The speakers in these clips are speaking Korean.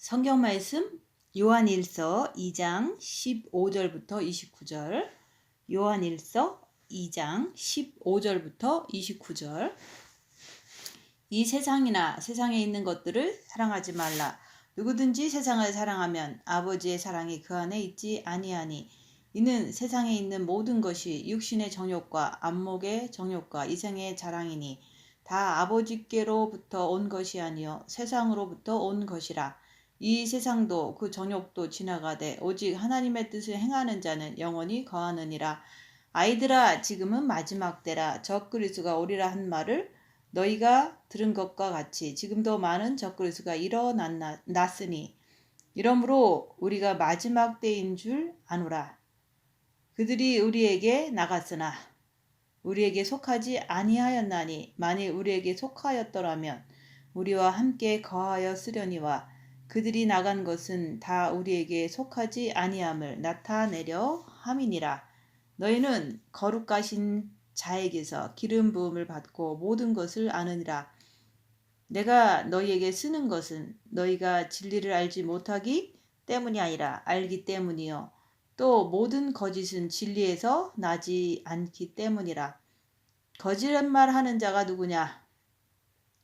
성경 말씀 요한일서 2장 15절부터 29절. 요한일서 2장 15절부터 29절. 이 세상이나 세상에 있는 것들을 사랑하지 말라. 누구든지 세상을 사랑하면 아버지의 사랑이 그 안에 있지 아니하니. 이는 세상에 있는 모든 것이 육신의 정욕과 안목의 정욕과 이생의 자랑이니 다 아버지께로부터 온 것이 아니요 세상으로부터 온 것이라. 이 세상도 그 정욕도 지나가되 오직 하나님의 뜻을 행하는 자는 영원히 거하느니라. 아이들아, 지금은 마지막 때라. 적그리스도가 오리라 한 말을 너희가 들은 것과 같이 지금도 많은 적그리스도가 일어났으니 이러므로 우리가 마지막 때인 줄 아노라. 그들이 우리에게 나갔으나 우리에게 속하지 아니하였나니 만일 우리에게 속하였더라면 우리와 함께 거하였으려니와 그들이 나간 것은 다 우리에게 속하지 아니함을 나타내려 함이니라. 너희는 거룩하신 자에게서 기름 부음을 받고 모든 것을 아느니라. 내가 너희에게 쓰는 것은 너희가 진리를 알지 못하기 때문이 아니라 알기 때문이요 또 모든 거짓은 진리에서 나지 않기 때문이라. 거짓말하는 자가 누구냐?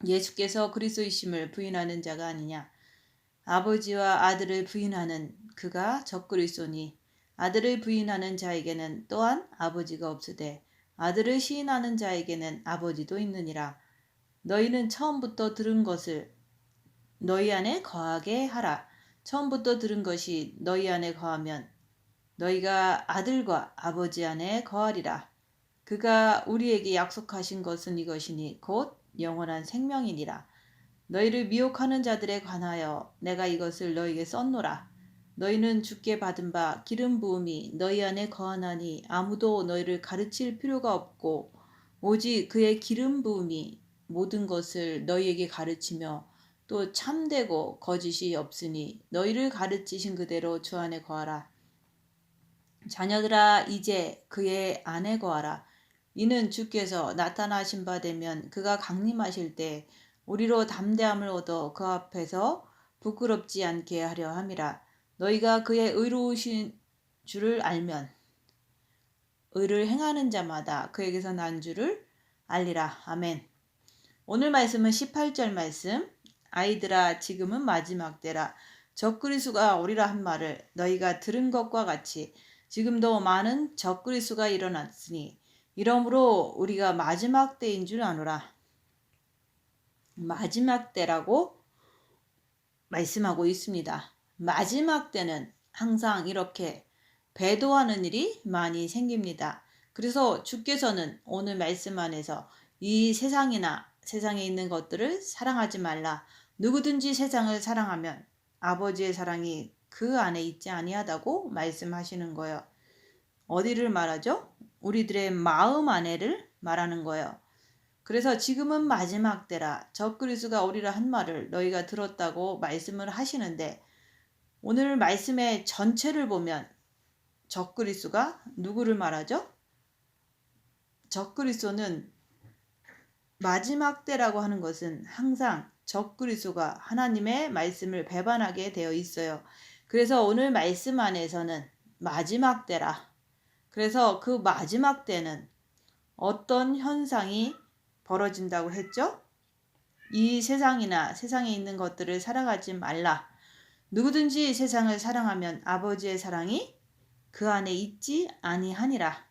예수께서 그리스도이심을 부인하는 자가 아니냐? 아버지와 아들을 부인하는 그가 적그리스도니 아들을 부인하는 자에게는 또한 아버지가 없으되 아들을 시인하는 자에게는 아버지도 있느니라. 너희는 처음부터 들은 것을 너희 안에 거하게 하라. 처음부터 들은 것이 너희 안에 거하면 너희가 아들과 아버지 안에 거하리라. 그가 우리에게 약속하신 것은 이것이니 곧 영원한 생명이니라. 너희를 미혹하는 자들에 관하여 내가 이것을 너희에게 썼노라. 너희는 주께 받은 바 기름 부음이 너희 안에 거하나니 아무도 너희를 가르칠 필요가 없고 오직 그의 기름 부음이 모든 것을 너희에게 가르치며 또 참되고 거짓이 없으니 너희를 가르치신 그대로 주 안에 거하라. 자녀들아, 이제 그의 안에 거하라. 이는 주께서 나타나신 바 되면 그가 강림하실 때 우리로 담대함을 얻어 그 앞에서 부끄럽지 않게 하려 함이라. 너희가 그의 의로우신 줄을 알면 의를 행하는 자마다 그에게서 난 줄을 알리라. 아멘. 오늘 말씀은 18절 말씀. 아이들아, 지금은 마지막 때라. 적그리스도가 오리라 한 말을 너희가 들은 것과 같이 지금도 많은 적그리스도가 일어났으니 이러므로 우리가 마지막 때인 줄 아노라. 마지막 때라고 말씀하고 있습니다. 마지막 때는 항상 이렇게 배도하는 일이 많이 생깁니다. 그래서 주께서는 오늘 말씀 안에서 이 세상이나 세상에 있는 것들을 사랑하지 말라. 누구든지 세상을 사랑하면 아버지의 사랑이 그 안에 있지 아니하다고 말씀하시는 거예요. 어디를 말하죠? 우리들의 마음 안에를 말하는 거예요. 그래서 지금은 마지막 때라. 적그리스도가 오리라 한 말을 너희가 들었다고 말씀을 하시는데 오늘 말씀의 전체를 보면 적그리스도가 누구를 말하죠? 적그리스도는 마지막 때라고 하는 것은 항상 적그리스도가 하나님의 말씀을 배반하게 되어 있어요. 그래서 오늘 말씀 안에서는 마지막 때라. 그래서 그 마지막 때는 어떤 현상이 벌어진다고 했죠? 이 세상이나 세상에 있는 것들을 사랑하지 말라. 누구든지 세상을 사랑하면 아버지의 사랑이 그 안에 있지 아니하니라.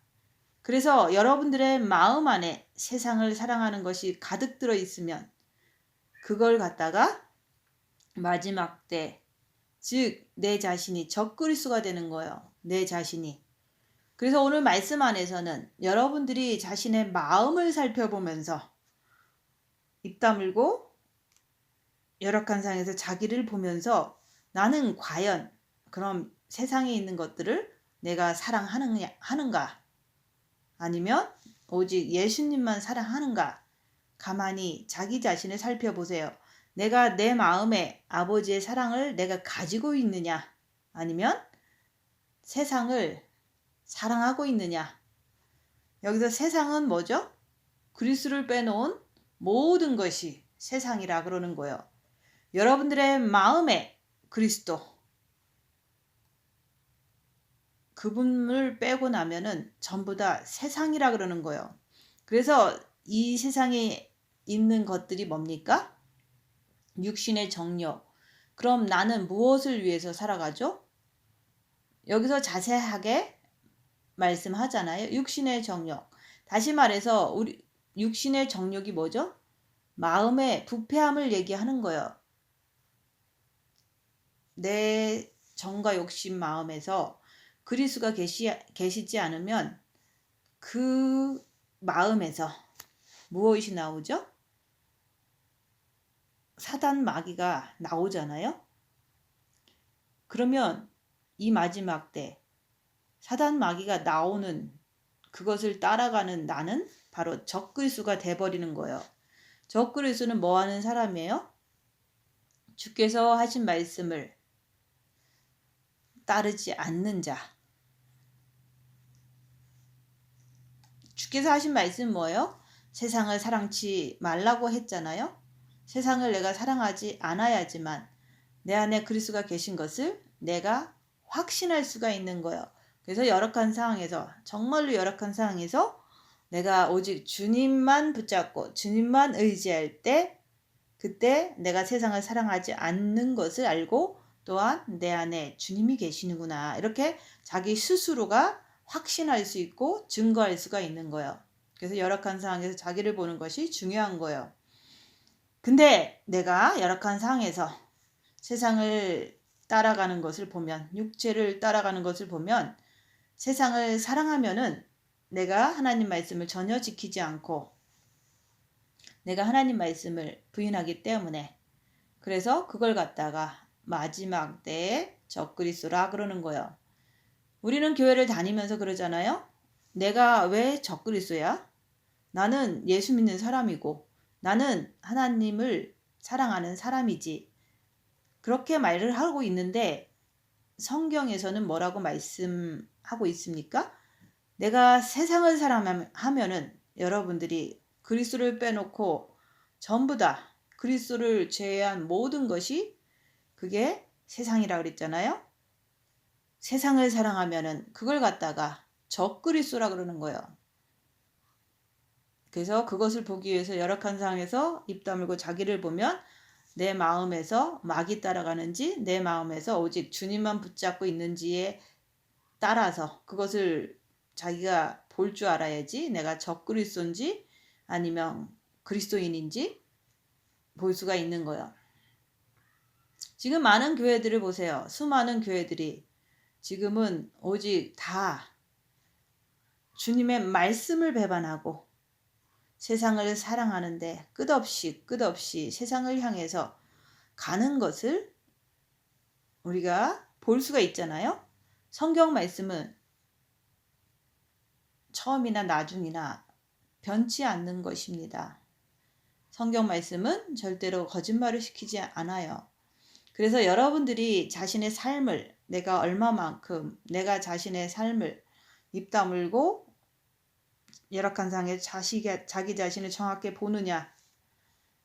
그래서 여러분들의 마음 안에 세상을 사랑하는 것이 가득 들어 있으면 그걸 갖다가 마지막 때, 즉 내 자신이 적그리스도가 되는 거예요. 내 자신이. 그래서 오늘 말씀 안에서는 여러분들이 자신의 마음을 살펴보면서 입 다물고 열악한 상에서 자기를 보면서 나는 과연 그럼 세상에 있는 것들을 내가 사랑하는가? 아니면 오직 예수님만 사랑하는가? 가만히 자기 자신을 살펴보세요. 내가 내 마음에 아버지의 사랑을 내가 가지고 있느냐? 아니면 세상을 사랑하고 있느냐? 여기서 세상은 뭐죠? 그리스도를 빼놓은 모든 것이 세상이라 그러는 거예요. 여러분들의 마음에 그리스도 그분을 빼고 나면은 전부 다 세상이라 그러는 거예요. 그래서 이 세상에 있는 것들이 뭡니까? 육신의 정욕. 그럼 나는 무엇을 위해서 살아가죠? 여기서 자세하게 말씀하잖아요. 육신의 정욕. 다시 말해서 우리 육신의 정욕이 뭐죠? 마음의 부패함을 얘기하는 거예요. 내 정과 욕심 마음에서 그리스도가 계시지 않으면 그 마음에서 무엇이 나오죠? 사단 마귀가 나오잖아요. 그러면 이 마지막 때 사단 마귀가 나오는 그것을 따라가는 나는 바로 적그리스도가 돼버리는 거예요. 적그리스도는 뭐 하는 사람이에요? 주께서 하신 말씀을 따르지 않는 자. 주께서 하신 말씀은 뭐예요? 세상을 사랑치 말라고 했잖아요. 세상을 내가 사랑하지 않아야지만 내 안에 그리스도가 계신 것을 내가 확신할 수가 있는 거예요. 그래서 열악한 상황에서, 정말로 열악한 상황에서 내가 오직 주님만 붙잡고 주님만 의지할 때, 그때 내가 세상을 사랑하지 않는 것을 알고 또한 내 안에 주님이 계시는구나, 이렇게 자기 스스로가 확신할 수 있고 증거할 수가 있는 거예요. 그래서 열악한 상황에서 자기를 보는 것이 중요한 거예요. 근데 내가 열악한 상황에서 세상을 따라가는 것을 보면, 육체를 따라가는 것을 보면, 세상을 사랑하면은 내가 하나님 말씀을 전혀 지키지 않고 내가 하나님 말씀을 부인하기 때문에, 그래서 그걸 갖다가 마지막 때에 적그리스도라 그러는 거예요. 우리는 교회를 다니면서 그러잖아요. 내가 왜 적그리스도야? 나는 예수 믿는 사람이고 나는 하나님을 사랑하는 사람이지. 그렇게 말을 하고 있는데 성경에서는 뭐라고 말씀하고 있습니까? 내가 세상을 사랑하면은 여러분들이 그리스도를 빼놓고 전부 다 그리스도를 제외한 모든 것이 그게 세상이라 그랬잖아요. 세상을 사랑하면은 그걸 갖다가 적그리스도라 그러는 거예요. 그래서 그것을 보기 위해서 열악한 상황에서 입 다물고 자기를 보면 내 마음에서 마귀 따라가는지 내 마음에서 오직 주님만 붙잡고 있는지에 따라서 그것을 자기가 볼 줄 알아야지 내가 적그리스도인지 아니면 그리스도인인지 볼 수가 있는 거예요. 지금 많은 교회들을 보세요. 수많은 교회들이 지금은 오직 다 주님의 말씀을 배반하고 세상을 사랑하는데 끝없이 세상을 향해서 가는 것을 우리가 볼 수가 있잖아요. 성경 말씀은 처음이나 나중이나 변치 않는 것입니다. 성경 말씀은 절대로 거짓말을 시키지 않아요. 그래서 여러분들이 자신의 삶을, 내가 얼마만큼 내가 자신의 삶을 입 다물고 열악한 상황에 자기 자신을 정확히 보느냐,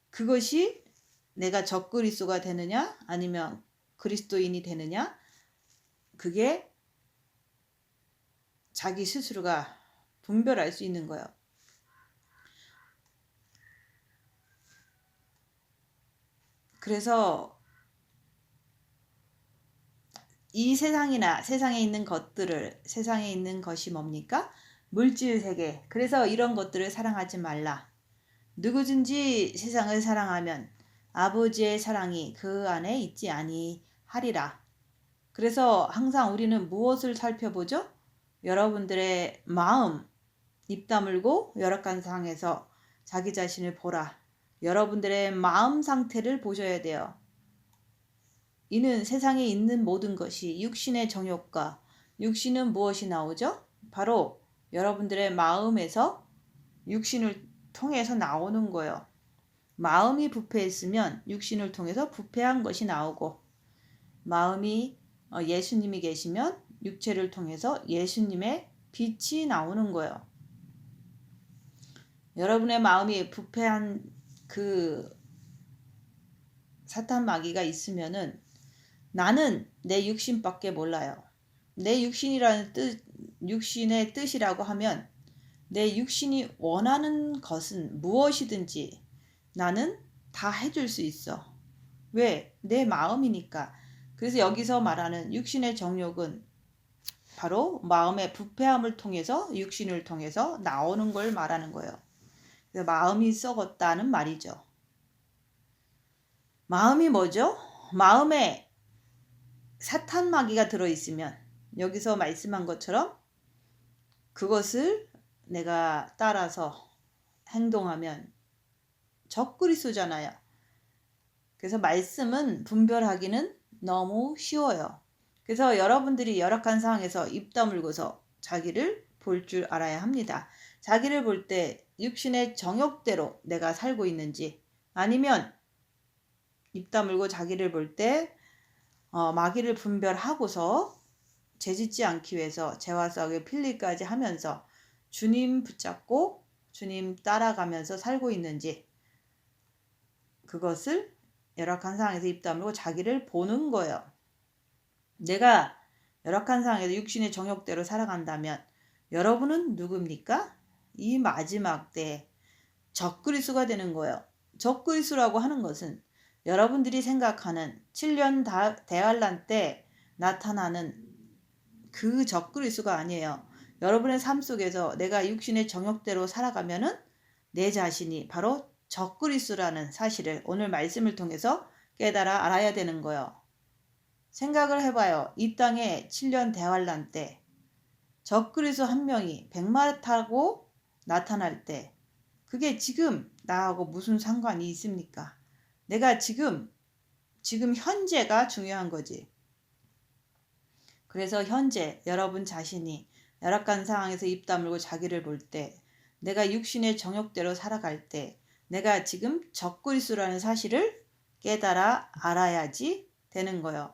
그것이 내가 적그리스도가 되느냐 아니면 그리스도인이 되느냐, 그게 자기 스스로가 분별할 수 있는 거예요. 그래서 이 세상에 있는 것들을, 세상에 있는 것이 뭡니까? 물질 세계. 그래서 이런 것들을 사랑하지 말라. 누구든지 세상을 사랑하면 아버지의 사랑이 그 안에 있지 아니하리라. 그래서 항상 우리는 무엇을 살펴보죠? 여러분들의 마음, 입 다물고 열악한 상황에서 자기 자신을 보라. 여러분들의 마음 상태를 보셔야 돼요. 이는 세상에 있는 모든 것이 육신의 정욕과, 육신은 무엇이 나오죠? 바로 여러분들의 마음에서 육신을 통해서 나오는 거예요. 마음이 부패했으면 육신을 통해서 부패한 것이 나오고, 마음이 예수님이 계시면 육체를 통해서 예수님의 빛이 나오는 거예요. 여러분의 마음이 부패한 그 사탄 마귀가 있으면은 나는 내 육신밖에 몰라요. 내 육신이라는 뜻, 육신의 뜻이라고 하면 내 육신이 원하는 것은 무엇이든지 나는 다 해줄 수 있어. 왜? 내 마음이니까. 그래서 여기서 말하는 육신의 정욕은 바로 마음의 부패함을 통해서 육신을 통해서 나오는 걸 말하는 거예요. 그래서 마음이 썩었다는 말이죠. 마음이 뭐죠? 마음에 사탄 마귀가 들어있으면 여기서 말씀한 것처럼 그것을 내가 따라서 행동하면 적그리스도잖아요. 그래서 말씀은 분별하기는 너무 쉬워요. 그래서 여러분들이 열악한 상황에서 입 다물고서 자기를 볼 줄 알아야 합니다. 자기를 볼 때 육신의 정욕대로 내가 살고 있는지 아니면 입 다물고 자기를 볼 때 마귀를 분별하고서 죄짓지 않기 위해서 죄와 싸우게 필리까지 하면서 주님 붙잡고 주님 따라가면서 살고 있는지 그것을 열악한 상황에서 입 다물고 자기를 보는 거예요. 내가 열악한 상황에서 육신의 정욕대로 살아간다면 여러분은 누굽니까? 이 마지막 때에 적그리스도가 되는 거예요. 적그리스도라고 하는 것은 여러분들이 생각하는 7년 대환란 때 나타나는 그 적그리스도가 아니에요. 여러분의 삶 속에서 내가 육신의 정욕대로 살아가면은 내 자신이 바로 적그리스도라는 사실을 오늘 말씀을 통해서 깨달아 알아야 되는 거예요. 생각을 해봐요. 이 땅에 7년 대환란 때 적그리스도 한 명이 백마를 타고 나타날 때 그게 지금 나하고 무슨 상관이 있습니까? 내가 지금 현재가 중요한 거지. 그래서 현재 여러분 자신이 열악한 상황에서 입 다물고 자기를 볼 때 내가 육신의 정욕대로 살아갈 때 내가 지금 적그리스도라는 사실을 깨달아 알아야지 되는 거예요.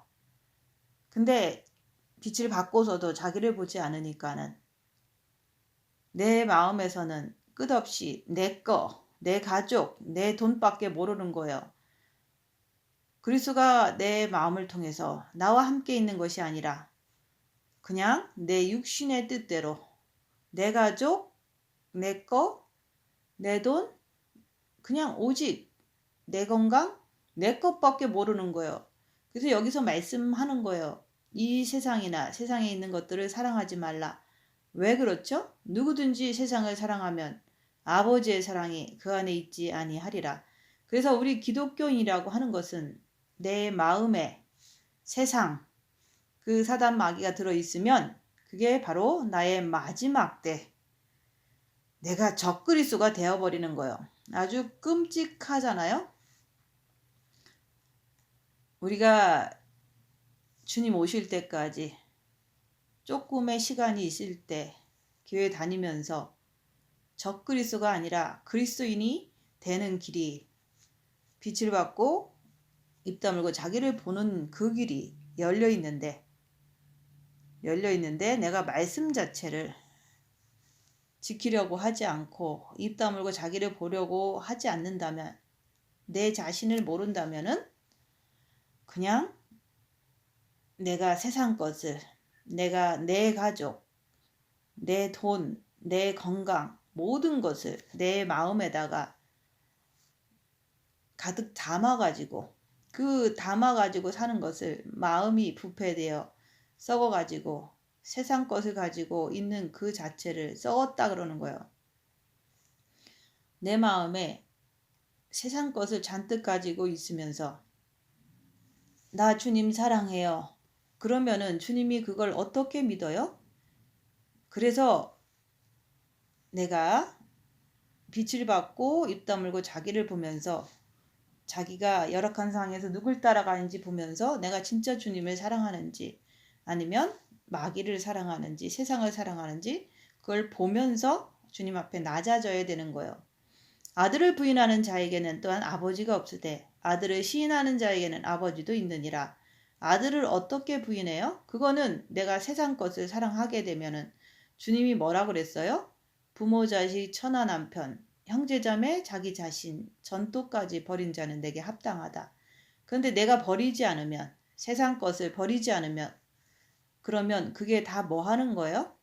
근데 빛을 받고서도 자기를 보지 않으니까는 내 마음에서는 끝없이 내 거, 내 가족, 내 돈밖에 모르는 거예요. 그리스도가 내 마음을 통해서 나와 함께 있는 것이 아니라 그냥 내 육신의 뜻대로 내 가족, 내 거, 내 돈, 그냥 오직 내 건강, 내 것밖에 모르는 거예요. 그래서 여기서 말씀하는 거예요. 이 세상이나 세상에 있는 것들을 사랑하지 말라. 왜 그렇죠? 누구든지 세상을 사랑하면 아버지의 사랑이 그 안에 있지 아니하리라. 그래서 우리 기독교인이라고 하는 것은 내 마음에 세상, 그 사단 마귀가 들어있으면 그게 바로 나의 마지막 때 내가 적그리스도가 되어버리는 거예요. 아주 끔찍하잖아요. 우리가 주님 오실 때까지 조금의 시간이 있을 때 교회 다니면서 적그리스도가 아니라 그리스도인이 되는 길이 빛을 받고 입 다물고 자기를 보는 그 길이 열려 있는데 내가 말씀 자체를 지키려고 하지 않고 입 다물고 자기를 보려고 하지 않는다면 내 자신을 모른다면은 그냥 내가 세상 것을 내가 내 가족, 내 돈, 내 건강 모든 것을 내 마음에다가 가득 담아가지고 사는 것을 마음이 부패되어 썩어가지고 세상 것을 가지고 있는 그 자체를 썩었다 그러는 거예요. 내 마음에 세상 것을 잔뜩 가지고 있으면서 나 주님 사랑해요. 그러면은 주님이 그걸 어떻게 믿어요? 그래서 내가 빛을 받고 입 다물고 자기를 보면서 자기가 열악한 상황에서 누굴 따라가는지 보면서 내가 진짜 주님을 사랑하는지 아니면 마귀를 사랑하는지 세상을 사랑하는지 그걸 보면서 주님 앞에 낮아져야 되는 거예요. 아들을 부인하는 자에게는 또한 아버지가 없으되 아들을 시인하는 자에게는 아버지도 있느니라. 아들을 어떻게 부인해요? 그거는 내가 세상 것을 사랑하게 되면은 주님이 뭐라 그랬어요? 부모, 자식, 처나, 남편, 형제자매, 자기 자신, 전토까지 버린 자는 내게 합당하다. 그런데 내가 버리지 않으면 세상 것을 버리지 않으면 그러면 그게 다 뭐 하는 거예요?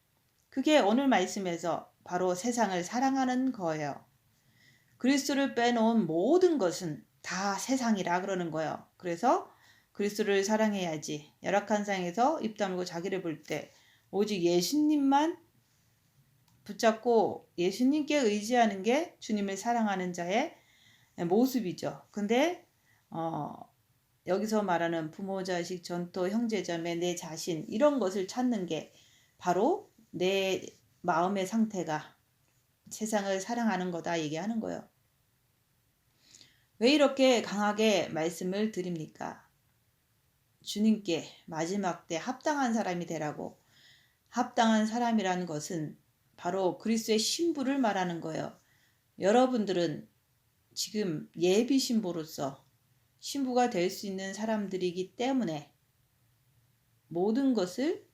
그게 오늘 말씀에서 바로 세상을 사랑하는 거예요. 그리스도를 빼놓은 모든 것은 다 세상이라 그러는 거예요. 그래서 그리스도를 사랑해야지. 열악한 상에서 입 다물고 자기를 볼 때 오직 예수님만 붙잡고 예수님께 의지하는 게 주님을 사랑하는 자의 모습이죠. 근데 여기서 말하는 부모, 자식, 전토, 형제자매, 내 자신 이런 것을 찾는 게 바로 내 마음의 상태가 세상을 사랑하는 거다 얘기하는 거예요. 왜 이렇게 강하게 말씀을 드립니까? 주님께 마지막 때 합당한 사람이 되라고. 합당한 사람이라는 것은 바로 그리스도의 신부를 말하는 거예요. 여러분들은 지금 예비 신부로서 신부가 될 수 있는 사람들이기 때문에 모든 것을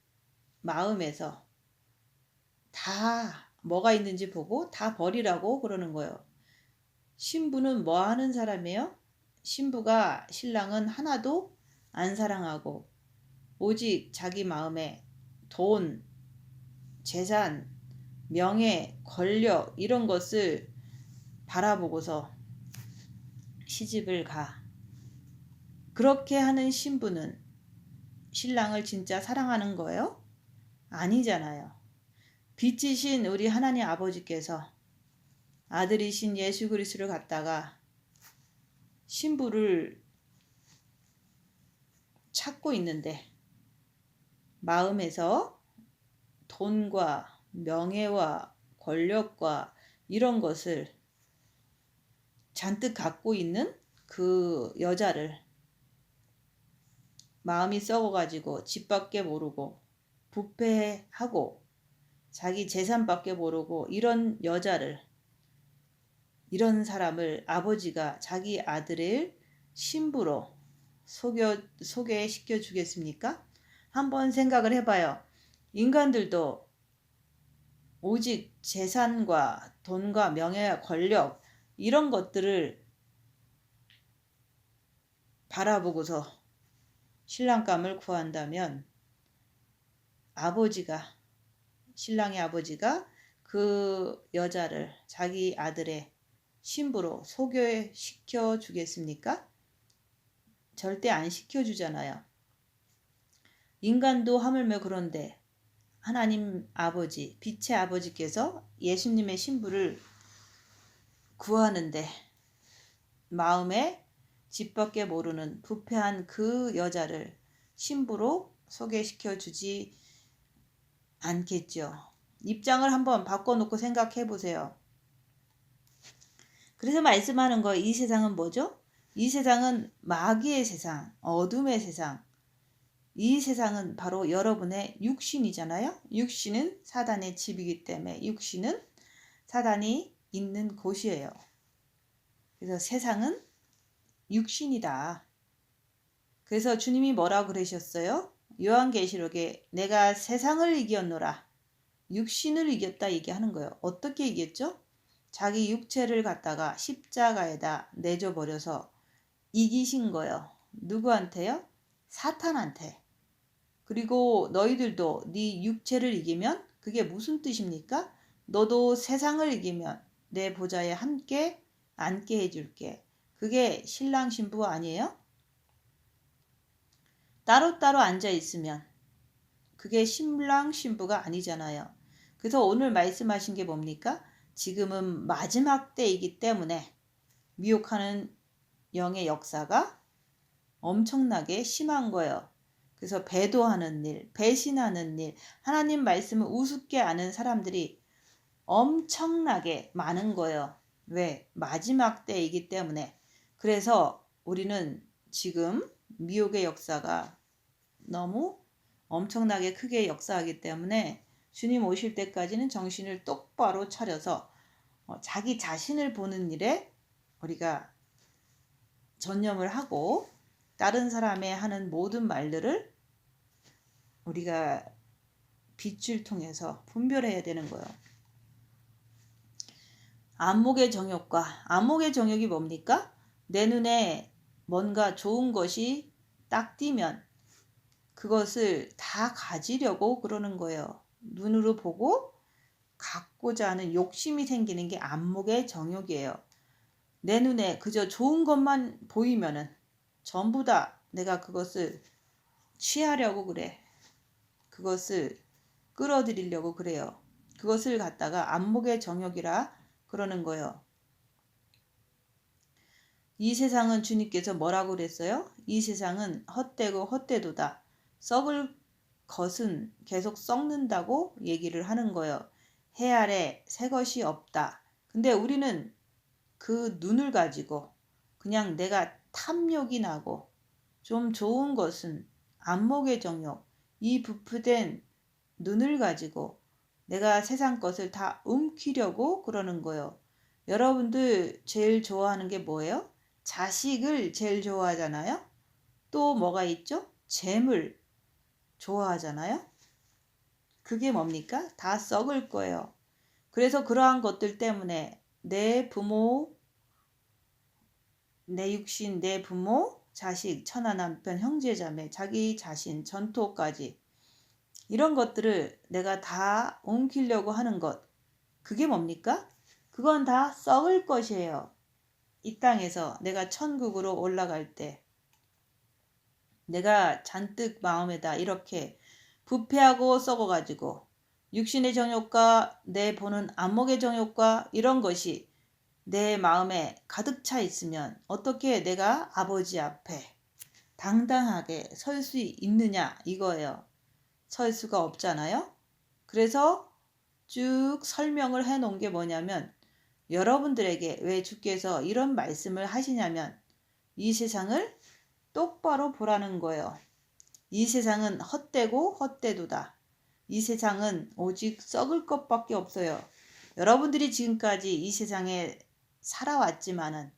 마음에서 다 뭐가 있는지 보고 다 버리라고 그러는 거예요. 신부는 뭐 하는 사람이에요? 신부가 신랑은 하나도 안 사랑하고 오직 자기 마음에 돈, 재산, 명예, 권력 이런 것을 바라보고서 시집을 가. 그렇게 하는 신부는 신랑을 진짜 사랑하는 거예요? 아니잖아요. 빛이신 우리 하나님 아버지께서 아들이신 예수 그리스도를 갖다가 신부를 찾고 있는데 마음에서 돈과 명예와 권력과 이런 것을 잔뜩 갖고 있는 그 여자를 마음이 썩어가지고 집밖에 모르고 부패하고 자기 재산밖에 모르고 이런 여자를 이런 사람을 아버지가 자기 아들을 신부로 소개시켜 주겠습니까? 한번 생각을 해봐요. 인간들도 오직 재산과 돈과 명예와 권력 이런 것들을 바라보고서 신랑감을 구한다면 신랑의 아버지가 그 여자를 자기 아들의 신부로 소개시켜 주겠습니까? 절대 안 시켜주잖아요. 인간도 하물며 그런데 하나님 아버지, 빛의 아버지께서 예수님의 신부를 구하는데 마음에 집밖에 모르는 부패한 그 여자를 신부로 소개시켜 주지 않겠죠. 입장을 한번 바꿔놓고 생각해 보세요. 그래서 말씀하는 거예요. 이 세상은 뭐죠? 이 세상은 마귀의 세상, 어둠의 세상. 이 세상은 바로 여러분의 육신이잖아요. 육신은 사단의 집이기 때문에 육신은 사단이 있는 곳이에요. 그래서 세상은 육신이다. 그래서 주님이 뭐라고 그러셨어요? 요한계시록에 내가 세상을 이겼노라. 육신을 이겼다 얘기하는 거예요. 어떻게 이겼죠? 자기 육체를 갖다가 십자가에다 내줘버려서 이기신 거예요. 누구한테요? 사탄한테. 그리고 너희들도 네 육체를 이기면 그게 무슨 뜻입니까? 너도 세상을 이기면 내 보좌에 함께 앉게 해줄게. 그게 신랑 신부 아니에요? 따로따로 앉아 있으면 그게 신랑 신부가 아니잖아요. 그래서 오늘 말씀하신 게 뭡니까? 지금은 마지막 때이기 때문에 미혹하는 영의 역사가 엄청나게 심한 거예요. 그래서 배도하는 일, 배신하는 일, 하나님 말씀을 우습게 아는 사람들이 엄청나게 많은 거예요. 왜? 마지막 때이기 때문에. 그래서 우리는 지금 미혹의 역사가 너무 엄청나게 크게 역사하기 때문에 주님 오실 때까지는 정신을 똑바로 차려서 자기 자신을 보는 일에 우리가 전념을 하고 다른 사람의 하는 모든 말들을 우리가 빛을 통해서 분별해야 되는 거예요. 안목의 정욕과 안목의 정욕이 뭡니까? 내 눈에 뭔가 좋은 것이 딱 띄면 그것을 다 가지려고 그러는 거예요. 눈으로 보고 갖고자 하는 욕심이 생기는 게 안목의 정욕이에요. 내 눈에 그저 좋은 것만 보이면은 전부 다 내가 그것을 취하려고 그래. 그것을 끌어들이려고 그래요. 그것을 갖다가 안목의 정욕이라 그러는 거예요. 이 세상은 주님께서 뭐라고 그랬어요? 이 세상은 헛되고 헛되도다. 썩을 것은 계속 썩는다고 얘기를 하는 거예요. 해 아래 새 것이 없다. 근데 우리는 그 눈을 가지고 그냥 내가 탐욕이 나고 좀 좋은 것은 안목의 정욕, 이 부풀된 눈을 가지고 내가 세상 것을 다 움키려고 그러는 거예요. 여러분들 제일 좋아하는 게 뭐예요? 자식을 제일 좋아하잖아요. 또 뭐가 있죠? 재물 좋아하잖아요. 그게 뭡니까? 다 썩을 거예요. 그래서 그러한 것들 때문에 내 부모, 내 육신, 내 부모, 자식, 처나 남편, 형제 자매, 자기 자신, 전토까지 이런 것들을 내가 다 옮기려고 하는 것. 그게 뭡니까? 그건 다 썩을 것이에요. 이 땅에서 내가 천국으로 올라갈 때 내가 잔뜩 마음에다 이렇게 부패하고 썩어가지고 육신의 정욕과 내 보는 안목의 정욕과 이런 것이 내 마음에 가득 차 있으면 어떻게 내가 아버지 앞에 당당하게 설 수 있느냐 이거예요. 설 수가 없잖아요. 그래서 쭉 설명을 해 놓은 게 뭐냐면 여러분들에게 왜 주께서 이런 말씀을 하시냐면 이 세상을 똑바로 보라는 거예요. 이 세상은 헛되고 헛되도다. 이 세상은 오직 썩을 것밖에 없어요. 여러분들이 지금까지 이 세상에 살아왔지만은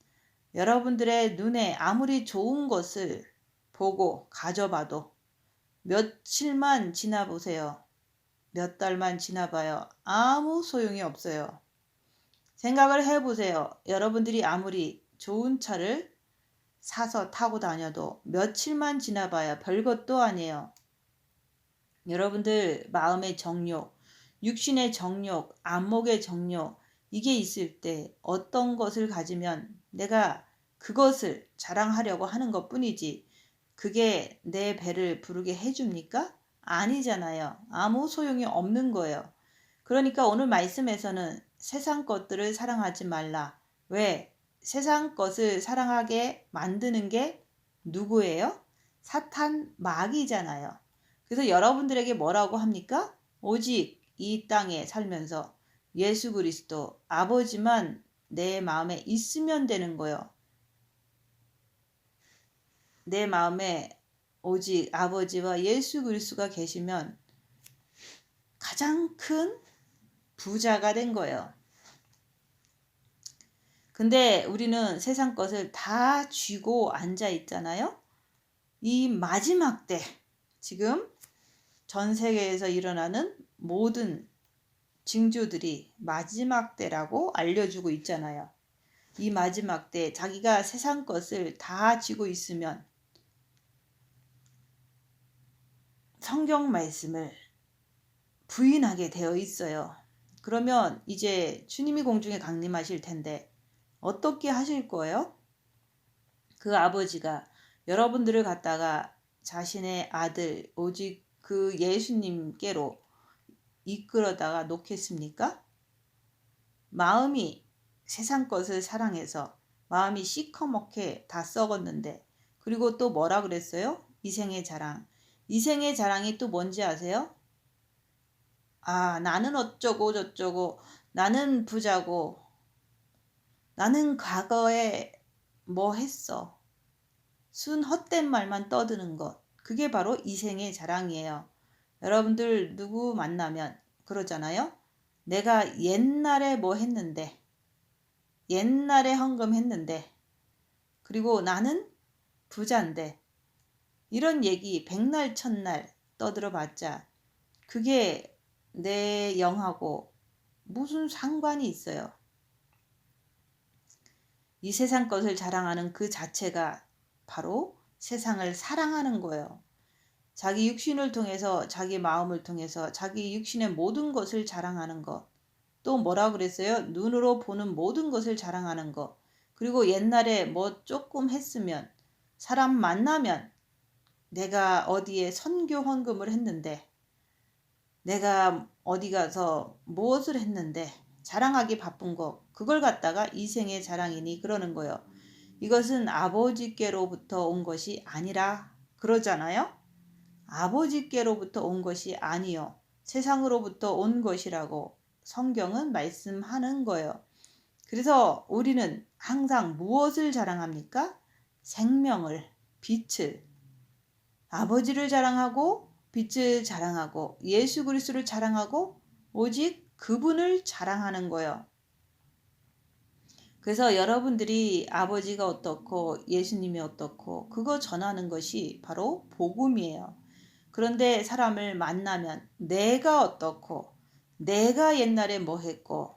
여러분들의 눈에 아무리 좋은 것을 보고 가져봐도 며칠만 지나보세요. 몇 달만 지나봐요. 아무 소용이 없어요. 생각을 해보세요. 여러분들이 아무리 좋은 차를 사서 타고 다녀도 며칠만 지나봐야 별것도 아니에요. 여러분들 마음의 정욕, 육신의 정욕, 안목의 정욕 이게 있을 때 어떤 것을 가지면 내가 그것을 자랑하려고 하는 것뿐이지 그게 내 배를 부르게 해줍니까? 아니잖아요. 아무 소용이 없는 거예요. 그러니까 오늘 말씀에서는 세상 것들을 사랑하지 말라. 왜? 세상 것을 사랑하게 만드는 게 누구예요? 사탄 마귀잖아요. 그래서 여러분들에게 뭐라고 합니까? 오직 이 땅에 살면서 예수 그리스도 아버지만 내 마음에 있으면 되는 거예요. 내 마음에 오직 아버지와 예수 그리스도가 계시면 가장 큰 부자가 된 거예요. 근데 우리는 세상 것을 다 쥐고 앉아 있잖아요. 이 마지막 때 지금 전 세계에서 일어나는 모든 징조들이 마지막 때라고 알려주고 있잖아요. 이 마지막 때 자기가 세상 것을 다 쥐고 있으면 성경 말씀을 부인하게 되어 있어요. 그러면 이제 주님이 공중에 강림하실 텐데 어떻게 하실 거예요? 그 아버지가 여러분들을 갖다가 자신의 아들 오직 그 예수님께로 이끌어다가 놓겠습니까? 마음이 세상 것을 사랑해서 마음이 시커멓게 다 썩었는데 그리고 또 뭐라 그랬어요? 이생의 자랑. 이생의 자랑이 또 뭔지 아세요? 아, 나는 어쩌고 저쩌고 나는 부자고 나는 과거에 뭐 했어. 순 헛된 말만 떠드는 것. 그게 바로 이생의 자랑이에요. 여러분들 누구 만나면 그러잖아요. 내가 옛날에 뭐 했는데, 옛날에 헌금했는데, 그리고 나는 부자인데, 이런 얘기 백날 천날 떠들어봤자 그게 내 영하고 무슨 상관이 있어요. 이 세상 것을 자랑하는 그 자체가 바로 세상을 사랑하는 거예요. 자기 육신을 통해서, 자기 마음을 통해서 자기 육신의 모든 것을 자랑하는 것. 또 뭐라 그랬어요? 눈으로 보는 모든 것을 자랑하는 것. 그리고 옛날에 뭐 조금 했으면, 사람 만나면 내가 어디에 선교 헌금을 했는데, 내가 어디 가서 무엇을 했는데 자랑하기 바쁜 거, 그걸 갖다가 이생의 자랑이니 그러는 거예요. 이것은 아버지께로부터 온 것이 아니라 그러잖아요. 아버지께로부터 온 것이 아니요, 세상으로부터 온 것이라고 성경은 말씀하는 거예요. 그래서 우리는 항상 무엇을 자랑합니까? 생명을, 빛을, 아버지를 자랑하고 빛을 자랑하고 예수 그리스도를 자랑하고 오직 그분을 자랑하는 거예요. 그래서 여러분들이 아버지가 어떻고 예수님이 어떻고 그거 전하는 것이 바로 복음이에요. 그런데 사람을 만나면 내가 어떻고 내가 옛날에 뭐 했고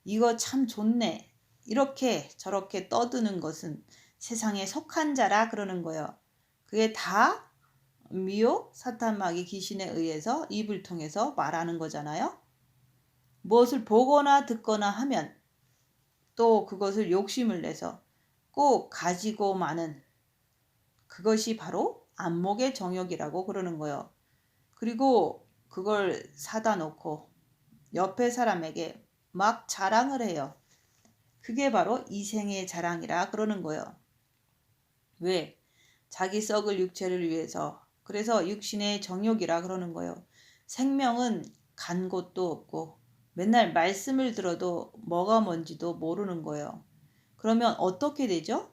이거 참 좋네 이렇게 저렇게 떠드는 것은 세상에 속한 자라 그러는 거예요. 그게 다 미혹, 사탄 마귀 귀신에 의해서 입을 통해서 말하는 거잖아요. 무엇을 보거나 듣거나 하면 또 그것을 욕심을 내서 꼭 가지고 마는, 그것이 바로 안목의 정욕이라고 그러는 거예요. 그리고 그걸 사다 놓고 옆에 사람에게 막 자랑을 해요. 그게 바로 이생의 자랑이라 그러는 거예요. 왜? 자기 썩을 육체를 위해서. 그래서 육신의 정욕이라 그러는 거예요. 생명은 간 곳도 없고 맨날 말씀을 들어도 뭐가 뭔지도 모르는 거예요. 그러면 어떻게 되죠?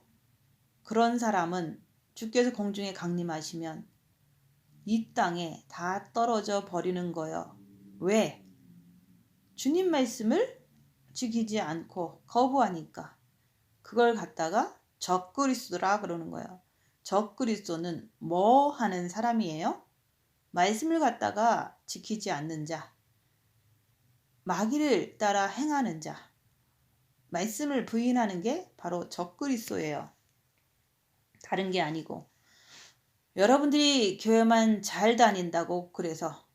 그런 사람은 주께서 공중에 강림하시면 이 땅에 다 떨어져 버리는 거예요. 왜? 주님 말씀을 지키지 않고 거부하니까. 그걸 갖다가 적그리스도라 그러는 거예요. 적그리스도는 뭐 하는 사람이에요? 말씀을 갖다가 지키지 않는 자, 마귀를 따라 행하는 자, 말씀을 부인하는 게 바로 적그리스도예요. 다른 게 아니고. 여러분들이 교회만 잘 다닌다고 그래서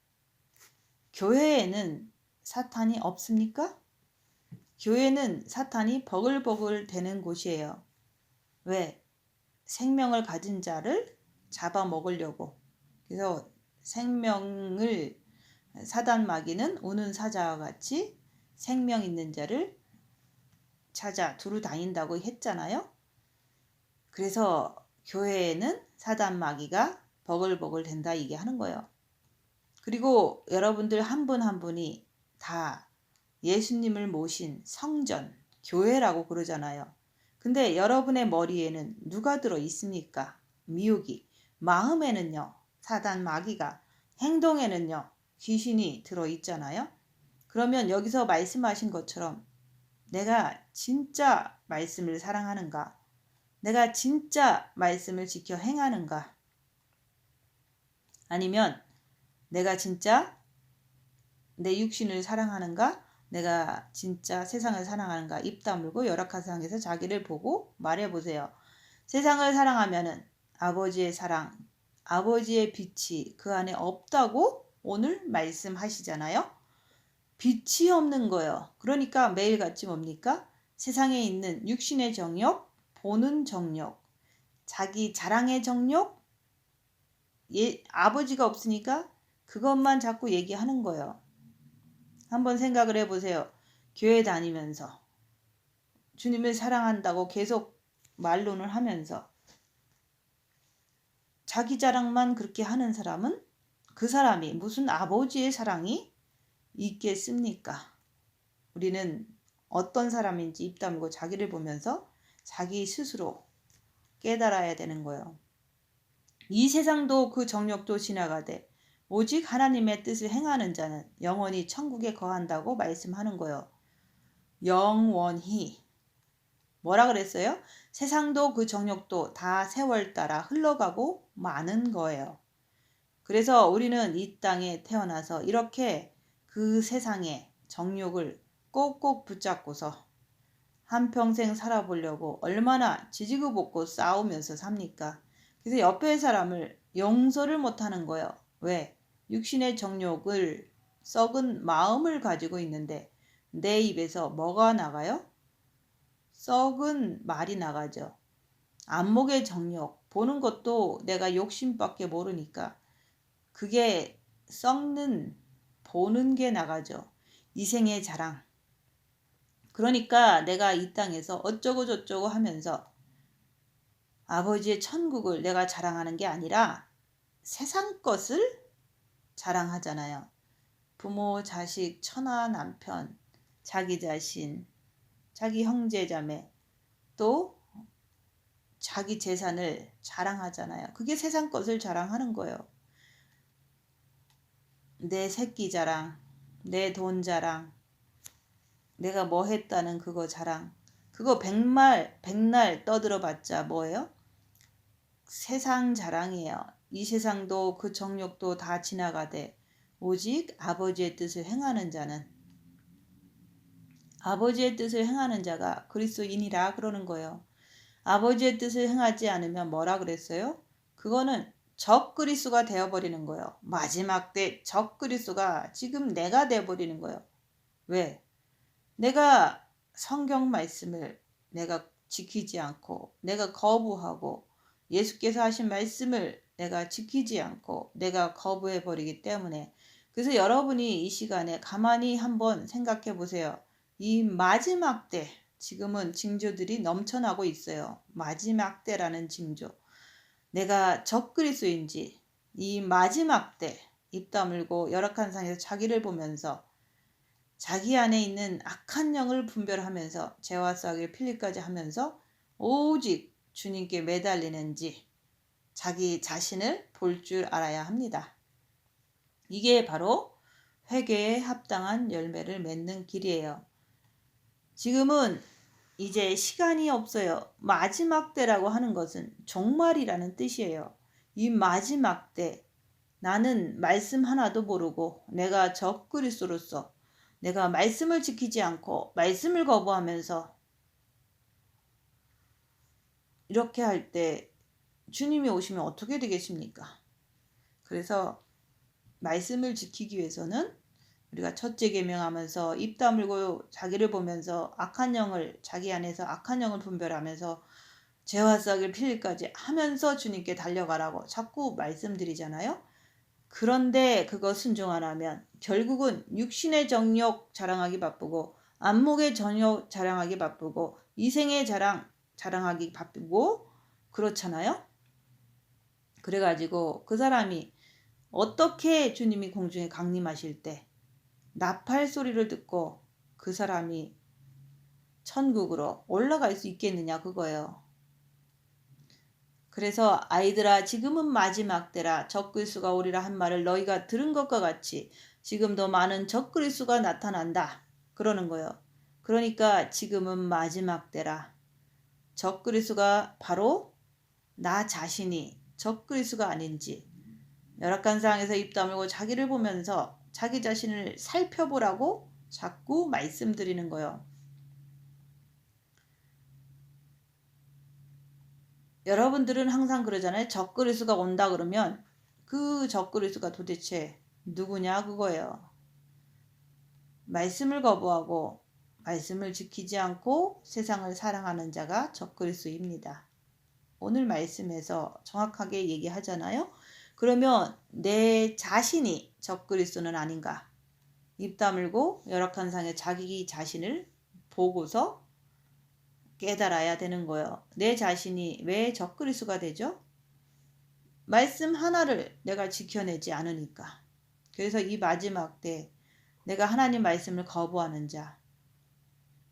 교회에는 사탄이 없습니까? 교회는 사탄이 버글버글 되는 곳이에요. 왜? 생명을 가진 자를 잡아먹으려고. 그래서 생명을, 사단 마귀는 우는 사자와 같이 생명 있는 자를 찾아 두루 다닌다고 했잖아요. 그래서 교회에는 사단 마귀가 버글버글 된다 이게 하는 거예요. 그리고 여러분들 한 분 한 분이 다 예수님을 모신 성전, 교회라고 그러잖아요. 근데 여러분의 머리에는 누가 들어 있습니까? 미혹이. 마음에는요, 사단 마귀가. 행동에는요, 귀신이 들어 있잖아요. 그러면 여기서 말씀하신 것처럼 내가 진짜 말씀을 사랑하는가? 내가 진짜 말씀을 지켜 행하는가? 아니면 내가 진짜 내 육신을 사랑하는가? 내가 진짜 세상을 사랑하는가? 입 다물고 열악한 세상에서 자기를 보고 말해보세요. 세상을 사랑하면은 아버지의 사랑, 아버지의 빛이 그 안에 없다고 오늘 말씀하시잖아요. 빛이 없는 거예요. 그러니까 매일같이 뭡니까? 세상에 있는 육신의 정욕, 보는 정욕, 자기 자랑의 정욕, 아버지가 없으니까 그것만 자꾸 얘기하는 거예요. 한번 생각을 해보세요. 교회 다니면서 주님을 사랑한다고 계속 말론을 하면서 자기 자랑만 그렇게 하는 사람은 그 사람이 무슨 아버지의 사랑이 있겠습니까? 우리는 어떤 사람인지 입 다물고 자기를 보면서 자기 스스로 깨달아야 되는 거예요. 이 세상도 그 정욕도 지나가되 오직 하나님의 뜻을 행하는 자는 영원히 천국에 거한다고 말씀하는 거예요. 영원히. 뭐라 그랬어요? 세상도 그 정욕도 다 세월 따라 흘러가고 마는 거예요. 그래서 우리는 이 땅에 태어나서 이렇게 그 세상의 정욕을 꼭꼭 붙잡고서 한평생 살아보려고 얼마나 지지고 볶고 싸우면서 삽니까? 그래서 옆에 사람을 용서를 못하는 거예요. 왜? 육신의 정욕을 썩은 마음을 가지고 있는데 내 입에서 뭐가 나가요? 썩은 말이 나가죠. 안목의 정욕, 보는 것도 내가 욕심밖에 모르니까 그게 썩는 보는 게 나가죠. 이생의 자랑. 그러니까 내가 이 땅에서 어쩌고 저쩌고 하면서 아버지의 천국을 내가 자랑하는 게 아니라 세상 것을 자랑하잖아요. 부모, 자식, 처나, 남편, 자기 자신, 자기 형제, 자매, 또 자기 재산을 자랑하잖아요. 그게 세상 것을 자랑하는 거예요. 내 새끼 자랑, 내 돈 자랑, 내가 뭐 했다는 그거 자랑. 그거 백날 떠들어봤자 뭐예요? 세상 자랑이에요. 이 세상도 그 정욕도 다 지나가되 오직 아버지의 뜻을 행하는 자는, 아버지의 뜻을 행하는 자가 그리스도인이라 그러는 거예요. 아버지의 뜻을 행하지 않으면 뭐라 그랬어요? 그거는 적그리스도가 되어버리는 거예요. 마지막 때 적그리스도가 지금 내가 되어버리는 거예요. 왜? 내가 성경 말씀을 내가 지키지 않고 내가 거부하고 예수께서 하신 말씀을 내가 지키지 않고 내가 거부해 버리기 때문에, 그래서 여러분이 이 시간에 가만히 한번 생각해 보세요. 이 마지막 때, 지금은 징조들이 넘쳐나고 있어요. 마지막 때라는 징조. 내가 적그리스도인지 이 마지막 때 입 다물고 열악한 상에서 자기를 보면서 자기 안에 있는 악한 영을 분별하면서 죄와 썩을 필리까지 하면서 오직 주님께 매달리는지 자기 자신을 볼 줄 알아야 합니다. 이게 바로 회개에 합당한 열매를 맺는 길이에요. 지금은 이제 시간이 없어요. 마지막 때라고 하는 것은 종말이라는 뜻이에요. 이 마지막 때 나는 말씀 하나도 모르고 내가 적그리스도로서 내가 말씀을 지키지 않고 말씀을 거부하면서 이렇게 할 때 주님이 오시면 어떻게 되겠습니까? 그래서 말씀을 지키기 위해서는 우리가 첫째 계명하면서 입 다물고 자기를 보면서 악한 영을, 자기 안에서 악한 영을 분별하면서 죄와 썩을 필까지 하면서 주님께 달려가라고 자꾸 말씀드리잖아요. 그런데 그거 순종 안 하면 결국은 육신의 정욕 자랑하기 바쁘고 안목의 정욕 자랑하기 바쁘고 이생의 자랑하기 바쁘고 그렇잖아요. 그래가지고 그 사람이 어떻게 주님이 공중에 강림하실 때 나팔 소리를 듣고 그 사람이 천국으로 올라갈 수 있겠느냐 그거예요. 그래서 아이들아 지금은 마지막 때라 적그리스도가 오리라 한 말을 너희가 들은 것과 같이 지금도 많은 적그리스도가 나타난다 그러는 거예요. 그러니까 지금은 마지막 때라. 적그리스도가 바로 나 자신이 적그리스도가 아닌지 열악한 상황에서 입 다물고 자기를 보면서 자기 자신을 살펴보라고 자꾸 말씀드리는 거예요. 여러분들은 항상 그러잖아요. 적그리스도가 온다 그러면 그 적그리스도가 도대체 누구냐 그거예요. 말씀을 거부하고 말씀을 지키지 않고 세상을 사랑하는 자가 적그리스도입니다. 오늘 말씀에서 정확하게 얘기하잖아요. 그러면 내 자신이 적그리스도는 아닌가? 입 다물고 열악한 상에 자기 자신을 보고서 깨달아야 되는 거예요. 내 자신이 왜 적그리스도가 되죠? 말씀 하나를 내가 지켜내지 않으니까. 그래서 이 마지막 때 내가 하나님 말씀을 거부하는 자,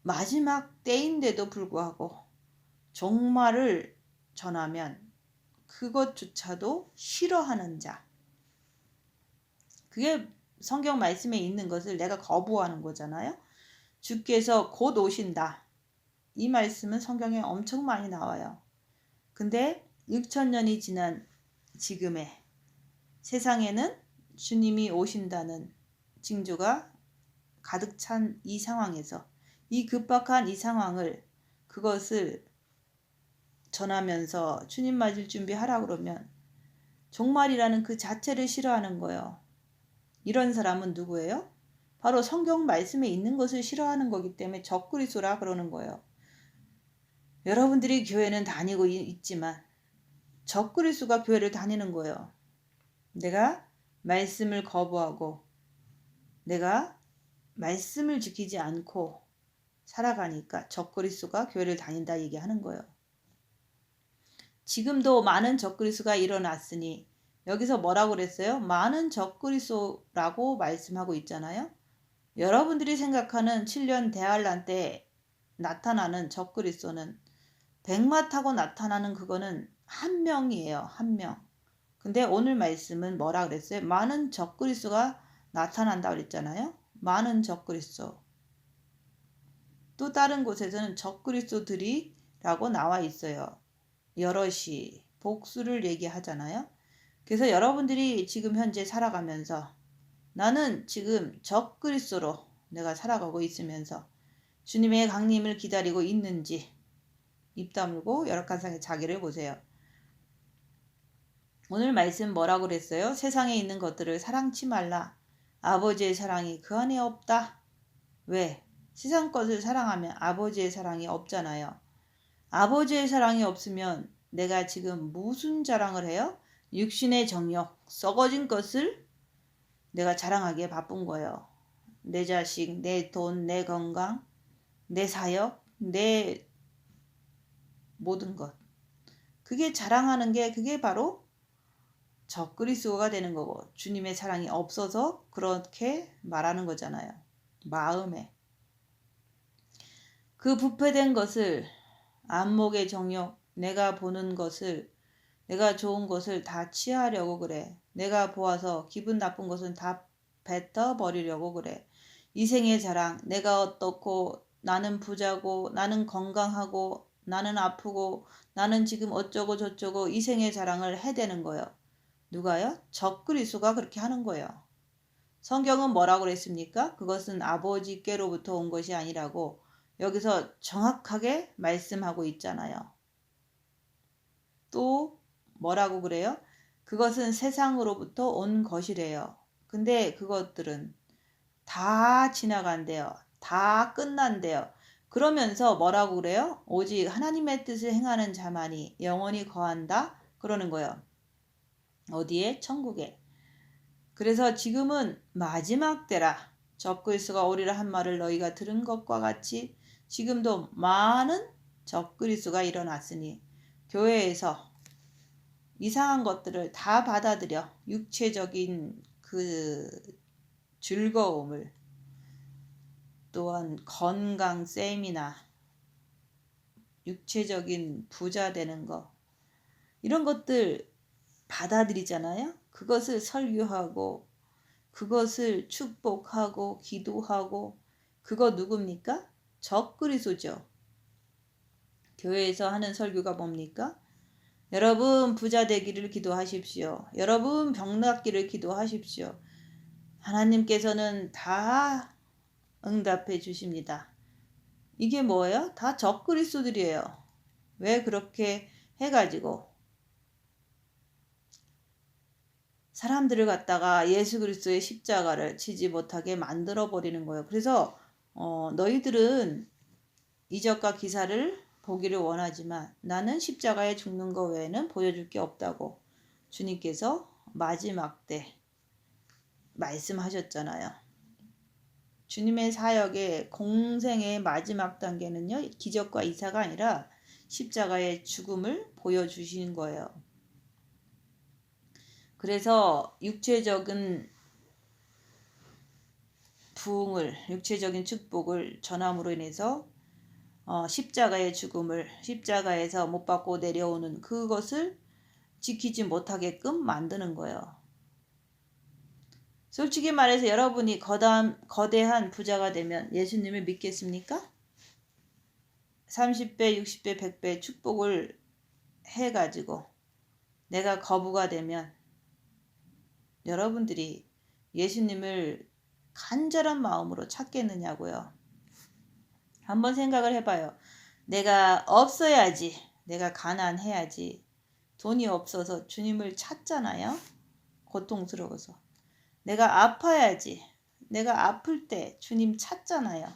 마지막 때인데도 불구하고 종말을 전하면 그것조차도 싫어하는 자, 그게 성경 말씀에 있는 것을 내가 거부하는 거잖아요. 주께서 곧 오신다. 이 말씀은 성경에 엄청 많이 나와요. 근데 6,000년이 지난 지금의 세상에는 주님이 오신다는 징조가 가득 찬 이 상황에서 이 급박한 이 상황을, 그것을 전하면서 주님 맞을 준비하라 그러면 종말이라는 그 자체를 싫어하는 거예요. 이런 사람은 누구예요? 바로 성경 말씀에 있는 것을 싫어하는 거기 때문에 적그리스도라 그러는 거예요. 여러분들이 교회는 다니고 있지만 적그리스도가 교회를 다니는 거예요. 내가 말씀을 거부하고 내가 말씀을 지키지 않고 살아가니까 적그리스도가 교회를 다닌다 얘기하는 거예요. 지금도 많은 적그리스도가 일어났으니 여기서 뭐라고 그랬어요? 많은 적그리스도라고 말씀하고 있잖아요. 여러분들이 생각하는 7년 대환란 때 나타나는 적그리스도는 백마 타고 나타나는 그거는 한 명이에요. 한 명. 근데 오늘 말씀은 뭐라 그랬어요? 많은 적그리스도가 나타난다 그랬잖아요. 많은 적그리스도. 또 다른 곳에서는 적그리스도들이라고 나와 있어요. 여럿이 복수를 얘기하잖아요. 그래서 여러분들이 지금 현재 살아가면서 나는 지금 적그리스도로 내가 살아가고 있으면서 주님의 강림을 기다리고 있는지 입 다물고 열악한상의 자기를 보세요. 오늘 말씀 뭐라고 그랬어요? 세상에 있는 것들을 사랑치 말라. 아버지의 사랑이 그 안에 없다. 왜? 세상 것을 사랑하면 아버지의 사랑이 없잖아요. 아버지의 사랑이 없으면 내가 지금 무슨 자랑을 해요? 육신의 정욕, 썩어진 것을 내가 자랑하기에 바쁜 거예요. 내 자식, 내 돈, 내 건강, 내 사역, 내 모든 것. 그게 자랑하는 게 그게 바로 적그리스도가 되는 거고 주님의 사랑이 없어서 그렇게 말하는 거잖아요. 마음에. 그 부패된 것을 안목의 정욕, 내가 보는 것을 내가 좋은 것을 다 취하려고 그래. 내가 보아서 기분 나쁜 것은 다 뱉어버리려고 그래. 이생의 자랑, 내가 어떻고 나는 부자고 나는 건강하고 나는 아프고 나는 지금 어쩌고 저쩌고 이생의 자랑을 해대는 거예요. 누가요? 적그리스도가 그렇게 하는 거예요. 성경은 뭐라고 그랬습니까? 그것은 아버지께로부터 온 것이 아니라고 여기서 정확하게 말씀하고 있잖아요. 또 뭐라고 그래요? 그것은 세상으로부터 온 것이래요. 근데 그것들은 다 지나간대요. 다 끝난대요. 그러면서 뭐라고 그래요? 오직 하나님의 뜻을 행하는 자만이 영원히 거한다? 그러는 거예요. 어디에? 천국에. 그래서 지금은 마지막 때라. 적그리스도가 오리라 한 말을 너희가 들은 것과 같이 지금도 많은 적그리스도가 일어났으니 교회에서 이상한 것들을 다 받아들여 육체적인 그 즐거움을 또한 건강 셈이나 육체적인 부자 되는 거 이런 것들 받아들이잖아요. 그것을 설교하고 그것을 축복하고 기도하고 그거 누굽니까? 적그리스도죠. 교회에서 하는 설교가 뭡니까? 여러분 부자 되기를 기도하십시오. 여러분 병 낫기를 기도하십시오. 하나님께서는 다 응답해 주십니다. 이게 뭐예요? 다 적그리스도들이에요. 왜 그렇게 해가지고 사람들을 갖다가 예수 그리스도의 십자가를 지지 못하게 만들어 버리는 거예요. 그래서 너희들은 이적과 기사를 보기를 원하지만 나는 십자가에 죽는 거 외에는 보여줄 게 없다고 주님께서 마지막 때 말씀하셨잖아요. 주님의 사역의 공생의 마지막 단계는요. 기적과 이사가 아니라 십자가의 죽음을 보여주시는 거예요. 그래서 육체적인 부흥을 육체적인 축복을 전함으로 인해서 십자가의 죽음을 십자가에서 못 받고 내려오는 그것을 지키지 못하게끔 만드는 거예요. 솔직히 말해서 여러분이 거대한 부자가 되면 예수님을 믿겠습니까? 30배, 60배, 100배 축복을 해가지고 내가 거부가 되면 여러분들이 예수님을 간절한 마음으로 찾겠느냐고요. 한번 생각을 해봐요. 내가 없어야지 내가 가난해야지. 돈이 없어서 주님을 찾잖아요. 고통스러워서. 내가 아파야지. 내가 아플 때 주님 찾잖아요.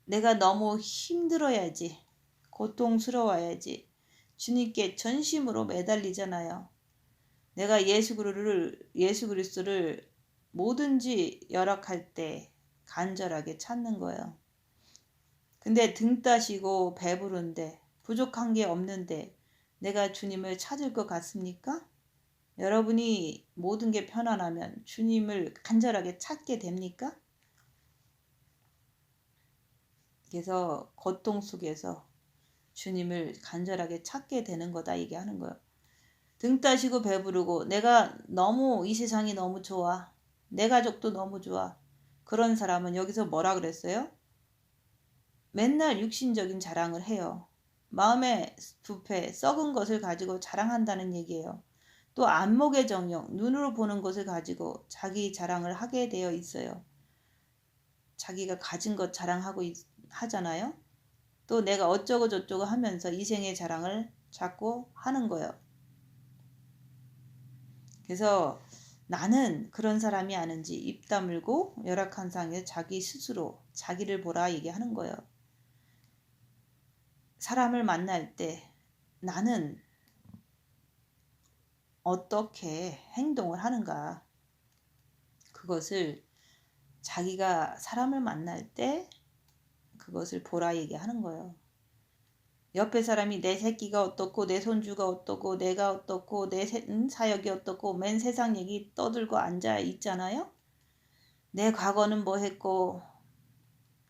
내가 너무 힘들어야지. 고통스러워야지. 주님께 전심으로 매달리잖아요. 내가 예수 그리스도를 뭐든지 열악할 때 간절하게 찾는 거예요. 근데 등 따시고 배부른데 부족한 게 없는데 내가 주님을 찾을 것 같습니까? 여러분이 모든 게 편안하면 주님을 간절하게 찾게 됩니까? 그래서 고통 속에서 주님을 간절하게 찾게 되는 거다 얘기하는 거예요. 등 따시고 배부르고 내가 너무 이 세상이 너무 좋아. 내 가족도 너무 좋아. 그런 사람은 여기서 뭐라 그랬어요? 맨날 육신적인 자랑을 해요. 마음의 부패, 썩은 것을 가지고 자랑한다는 얘기예요. 또 안목의 정욕, 눈으로 보는 것을 가지고 자기 자랑을 하게 되어 있어요. 자기가 가진 것 하잖아요. 또 내가 어쩌고 저쩌고 하면서 이생의 자랑을 자꾸 하는 거예요. 그래서 나는 그런 사람이 아닌지 입 다물고 열악한 상에 자기 스스로 자기를 보라 얘기하는 거예요. 사람을 만날 때 나는 어떻게 행동을 하는가, 그것을 자기가 사람을 만날 때 그것을 보라 얘기하는 거예요. 옆에 사람이 내 새끼가 어떻고 내 손주가 어떻고 내가 어떻고 내 사역이 어떻고 맨 세상 얘기 떠들고 앉아 있잖아요. 내 과거는 뭐 했고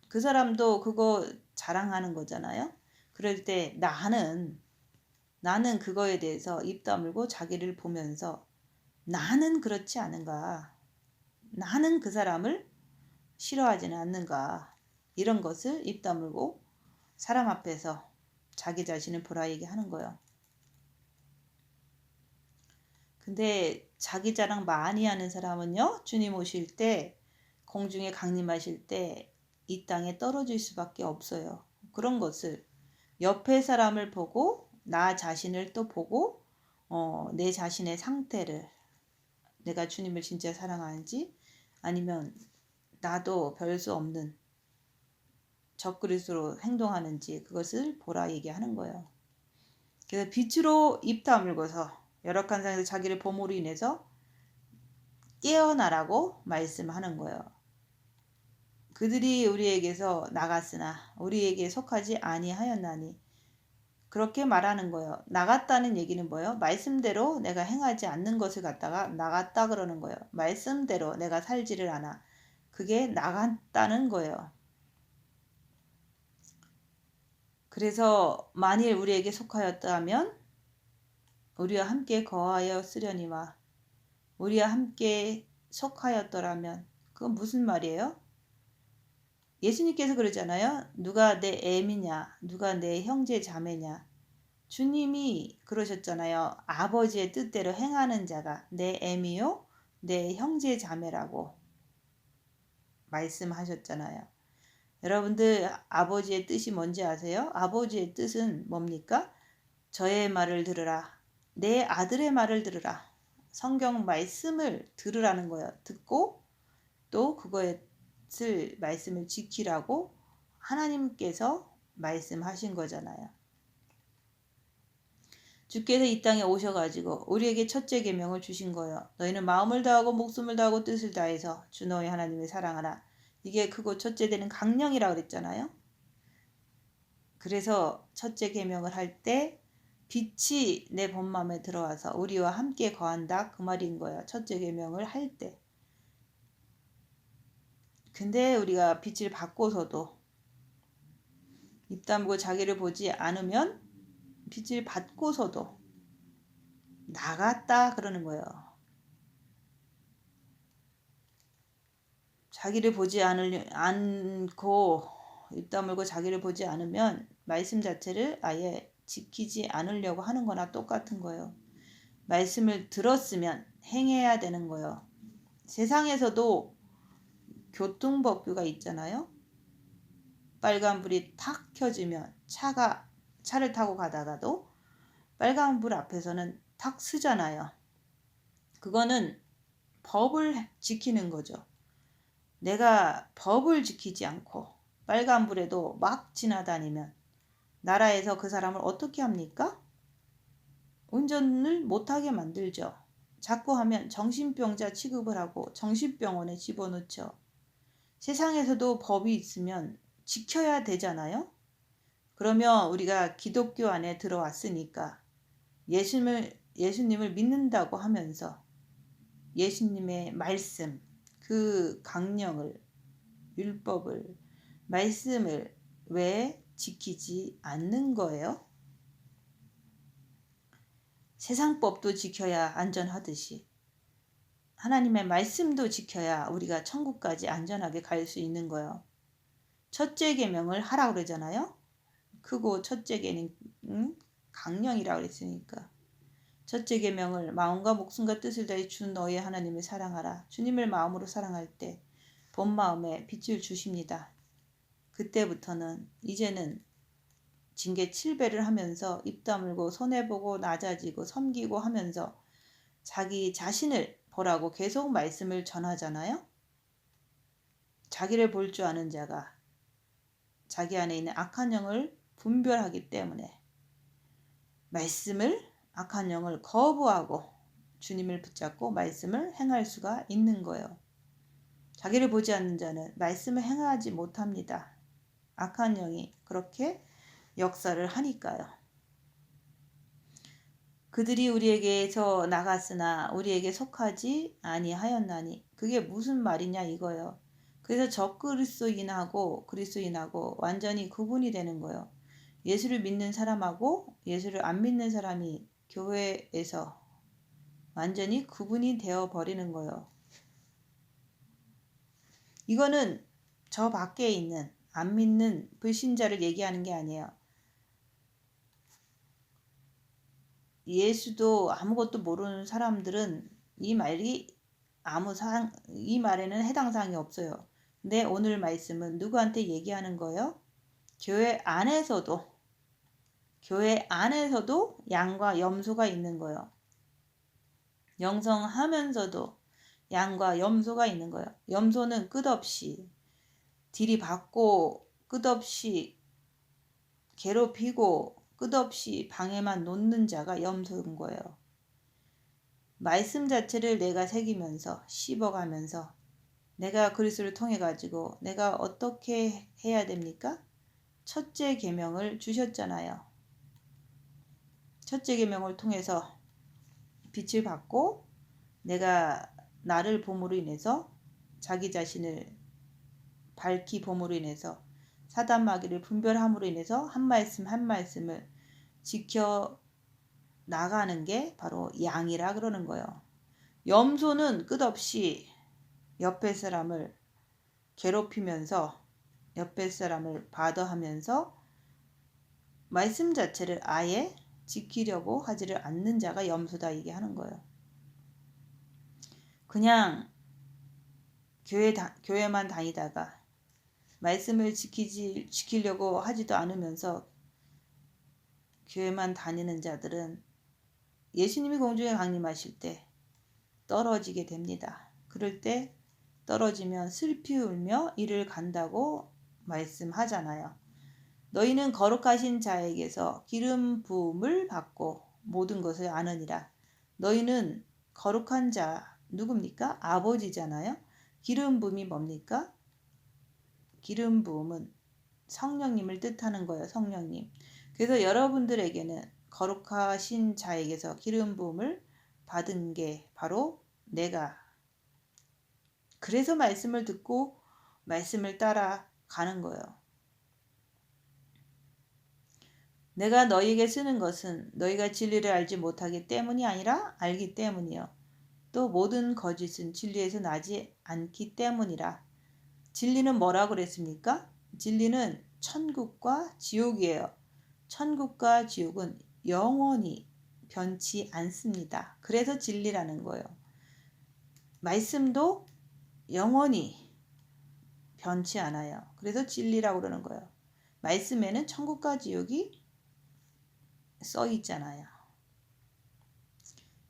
그 사람도 그거 자랑하는 거잖아요. 그럴 때 나는 그거에 대해서 입 다물고 자기를 보면서 나는 그렇지 않은가, 나는 그 사람을 싫어하지는 않는가, 이런 것을 입 다물고 사람 앞에서 자기 자신을 보라 얘기하는 거예요. 근데 자기 자랑 많이 하는 사람은요, 주님 오실 때 공중에 강림하실 때 이 땅에 떨어질 수밖에 없어요. 그런 것을 옆에 사람을 보고 나 자신을 또 보고 내 자신의 상태를, 내가 주님을 진짜 사랑하는지 아니면 나도 별 수 없는 적그리스도로 행동하는지 그것을 보라 얘기하는 거예요. 그래서 빛으로 입 다물고서 열악한 상에서 자기를 봄으로 인해서 깨어나라고 말씀하는 거예요. 그들이 우리에게서 나갔으나 우리에게 속하지 아니하였나니, 그렇게 말하는 거예요. 나갔다는 얘기는 뭐예요? 말씀대로 내가 행하지 않는 것을 갖다가 나갔다 그러는 거예요. 말씀대로 내가 살지를 않아. 그게 나갔다는 거예요. 그래서 만일 우리에게 속하였다면 우리와 함께 거하였으려니와, 우리와 함께 속하였더라면, 그건 무슨 말이에요? 예수님께서 그러잖아요. 누가 내 애미냐, 누가 내 형제 자매냐. 주님이 그러셨잖아요. 아버지의 뜻대로 행하는 자가 내 애미요, 내 형제 자매라고 말씀하셨잖아요. 여러분들 아버지의 뜻이 뭔지 아세요? 아버지의 뜻은 뭡니까? 저의 말을 들으라. 내 아들의 말을 들으라. 성경 말씀을 들으라는 거예요. 듣고 또 그것을 말씀을 지키라고 하나님께서 말씀하신 거잖아요. 주께서 이 땅에 오셔가지고 우리에게 첫째 계명을 주신 거예요. 너희는 마음을 다하고 목숨을 다하고 뜻을 다해서 주 너희 하나님을 사랑하라. 이게 크고 첫째 되는 강령이라고 그랬잖아요. 그래서 첫째 계명을 할 때 빛이 내 본마음에 들어와서 우리와 함께 거한다, 그 말인 거예요. 첫째 계명을 할 때. 근데 우리가 빛을 받고서도 입 다물고 자기를 보지 않으면 빛을 받고서도 나갔다 그러는 거예요. 자기를 보지 않고 입 다물고 자기를 보지 않으면 말씀 자체를 아예 지키지 않으려고 하는 거나 똑같은 거예요. 말씀을 들었으면 행해야 되는 거예요. 세상에서도 교통법규가 있잖아요. 빨간불이 탁 켜지면 차가 차를 타고 가다가도 빨간불 앞에서는 탁 서잖아요. 그거는 법을 지키는 거죠. 내가 법을 지키지 않고 빨간불에도 막 지나다니면 나라에서 그 사람을 어떻게 합니까? 운전을 못하게 만들죠. 자꾸 하면 정신병자 취급을 하고 정신병원에 집어넣죠. 세상에서도 법이 있으면 지켜야 되잖아요. 그러면 우리가 기독교 안에 들어왔으니까 예수님을 믿는다고 하면서 예수님의 말씀, 그 강령을, 율법을, 말씀을 왜 지키지 않는 거예요? 세상 법도 지켜야 안전하듯이 하나님의 말씀도 지켜야 우리가 천국까지 안전하게 갈 수 있는 거예요. 첫째 계명을 하라고 그러잖아요. 크고 첫째 계명은 강령이라고 그랬으니까. 첫째 계명을 마음과 목숨과 뜻을 다해 주 너의 하나님을 사랑하라. 주님을 마음으로 사랑할 때 본 마음에 빛을 주십니다. 그때부터는 이제는 징계 7배를 하면서 입 다물고 손해보고 낮아지고 섬기고 하면서 자기 자신을 보라고 계속 말씀을 전하잖아요. 자기를 볼 줄 아는 자가 자기 안에 있는 악한 영을 분별하기 때문에 말씀을, 악한 영을 거부하고 주님을 붙잡고 말씀을 행할 수가 있는 거예요. 자기를 보지 않는 자는 말씀을 행하지 못합니다. 악한 영이 그렇게 역사를 하니까요. 그들이 우리에게서 나갔으나 우리에게 속하지 아니하였나니, 그게 무슨 말이냐 이거예요. 그래서 적그리스도인하고 그리스도인하고 완전히 구분이 되는 거예요. 예수를 믿는 사람하고 예수를 안 믿는 사람이 교회에서 완전히 구분이 되어 버리는 거예요. 이거는 저 밖에 있는 안 믿는 불신자를 얘기하는 게 아니에요. 예수도 아무것도 모르는 사람들은 이 말에는 해당 사항이 없어요. 근데 오늘 말씀은 누구한테 얘기하는 거예요? 교회 안에서도 양과 염소가 있는 거예요. 영성하면서도 양과 염소가 있는 거예요. 염소는 끝없이 들이받고 끝없이 괴롭히고 끝없이 방해만 놓는 자가 염소인 거예요. 말씀 자체를 내가 새기면서 씹어가면서 내가 그리스도를 통해 가지고 내가 어떻게 해야 됩니까? 첫째 계명을 주셨잖아요. 첫째 계명을 통해서 빛을 받고 내가 나를 봄으로 인해서 자기 자신을 밝히 봄으로 인해서 사단 마귀를 분별함으로 인해서 한 말씀 한 말씀을 지켜 나가는 게 바로 양이라 그러는 거예요. 염소는 끝없이 옆에 사람을 괴롭히면서 옆에 사람을 바더하면서 말씀 자체를 아예 지키려고 하지를 않는 자가 염소다 이게 하는 거예요. 그냥 교회만 다니다가 말씀을 지키려고 하지도 않으면서 교회만 다니는 자들은 예수님이 공중에 강림하실 때 떨어지게 됩니다. 그럴 때 떨어지면 슬피 울며 이를 간다고 말씀하잖아요. 너희는 거룩하신 자에게서 기름 부음을 받고 모든 것을 아느니라. 너희는 거룩한 자 누굽니까? 아버지잖아요. 기름 부음이 뭡니까? 기름 부음은 성령님을 뜻하는 거예요. 성령님. 그래서 여러분들에게는 거룩하신 자에게서 기름 부음을 받은 게 바로 내가. 그래서 말씀을 듣고 말씀을 따라가는 거예요. 내가 너희에게 쓰는 것은 너희가 진리를 알지 못하기 때문이 아니라 알기 때문이요. 또 모든 거짓은 진리에서 나지 않기 때문이라. 진리는 뭐라고 그랬습니까? 진리는 천국과 지옥이에요. 천국과 지옥은 영원히 변치 않습니다. 그래서 진리라는 거예요. 말씀도 영원히 변치 않아요. 그래서 진리라고 그러는 거예요. 말씀에는 천국과 지옥이 써 있잖아요.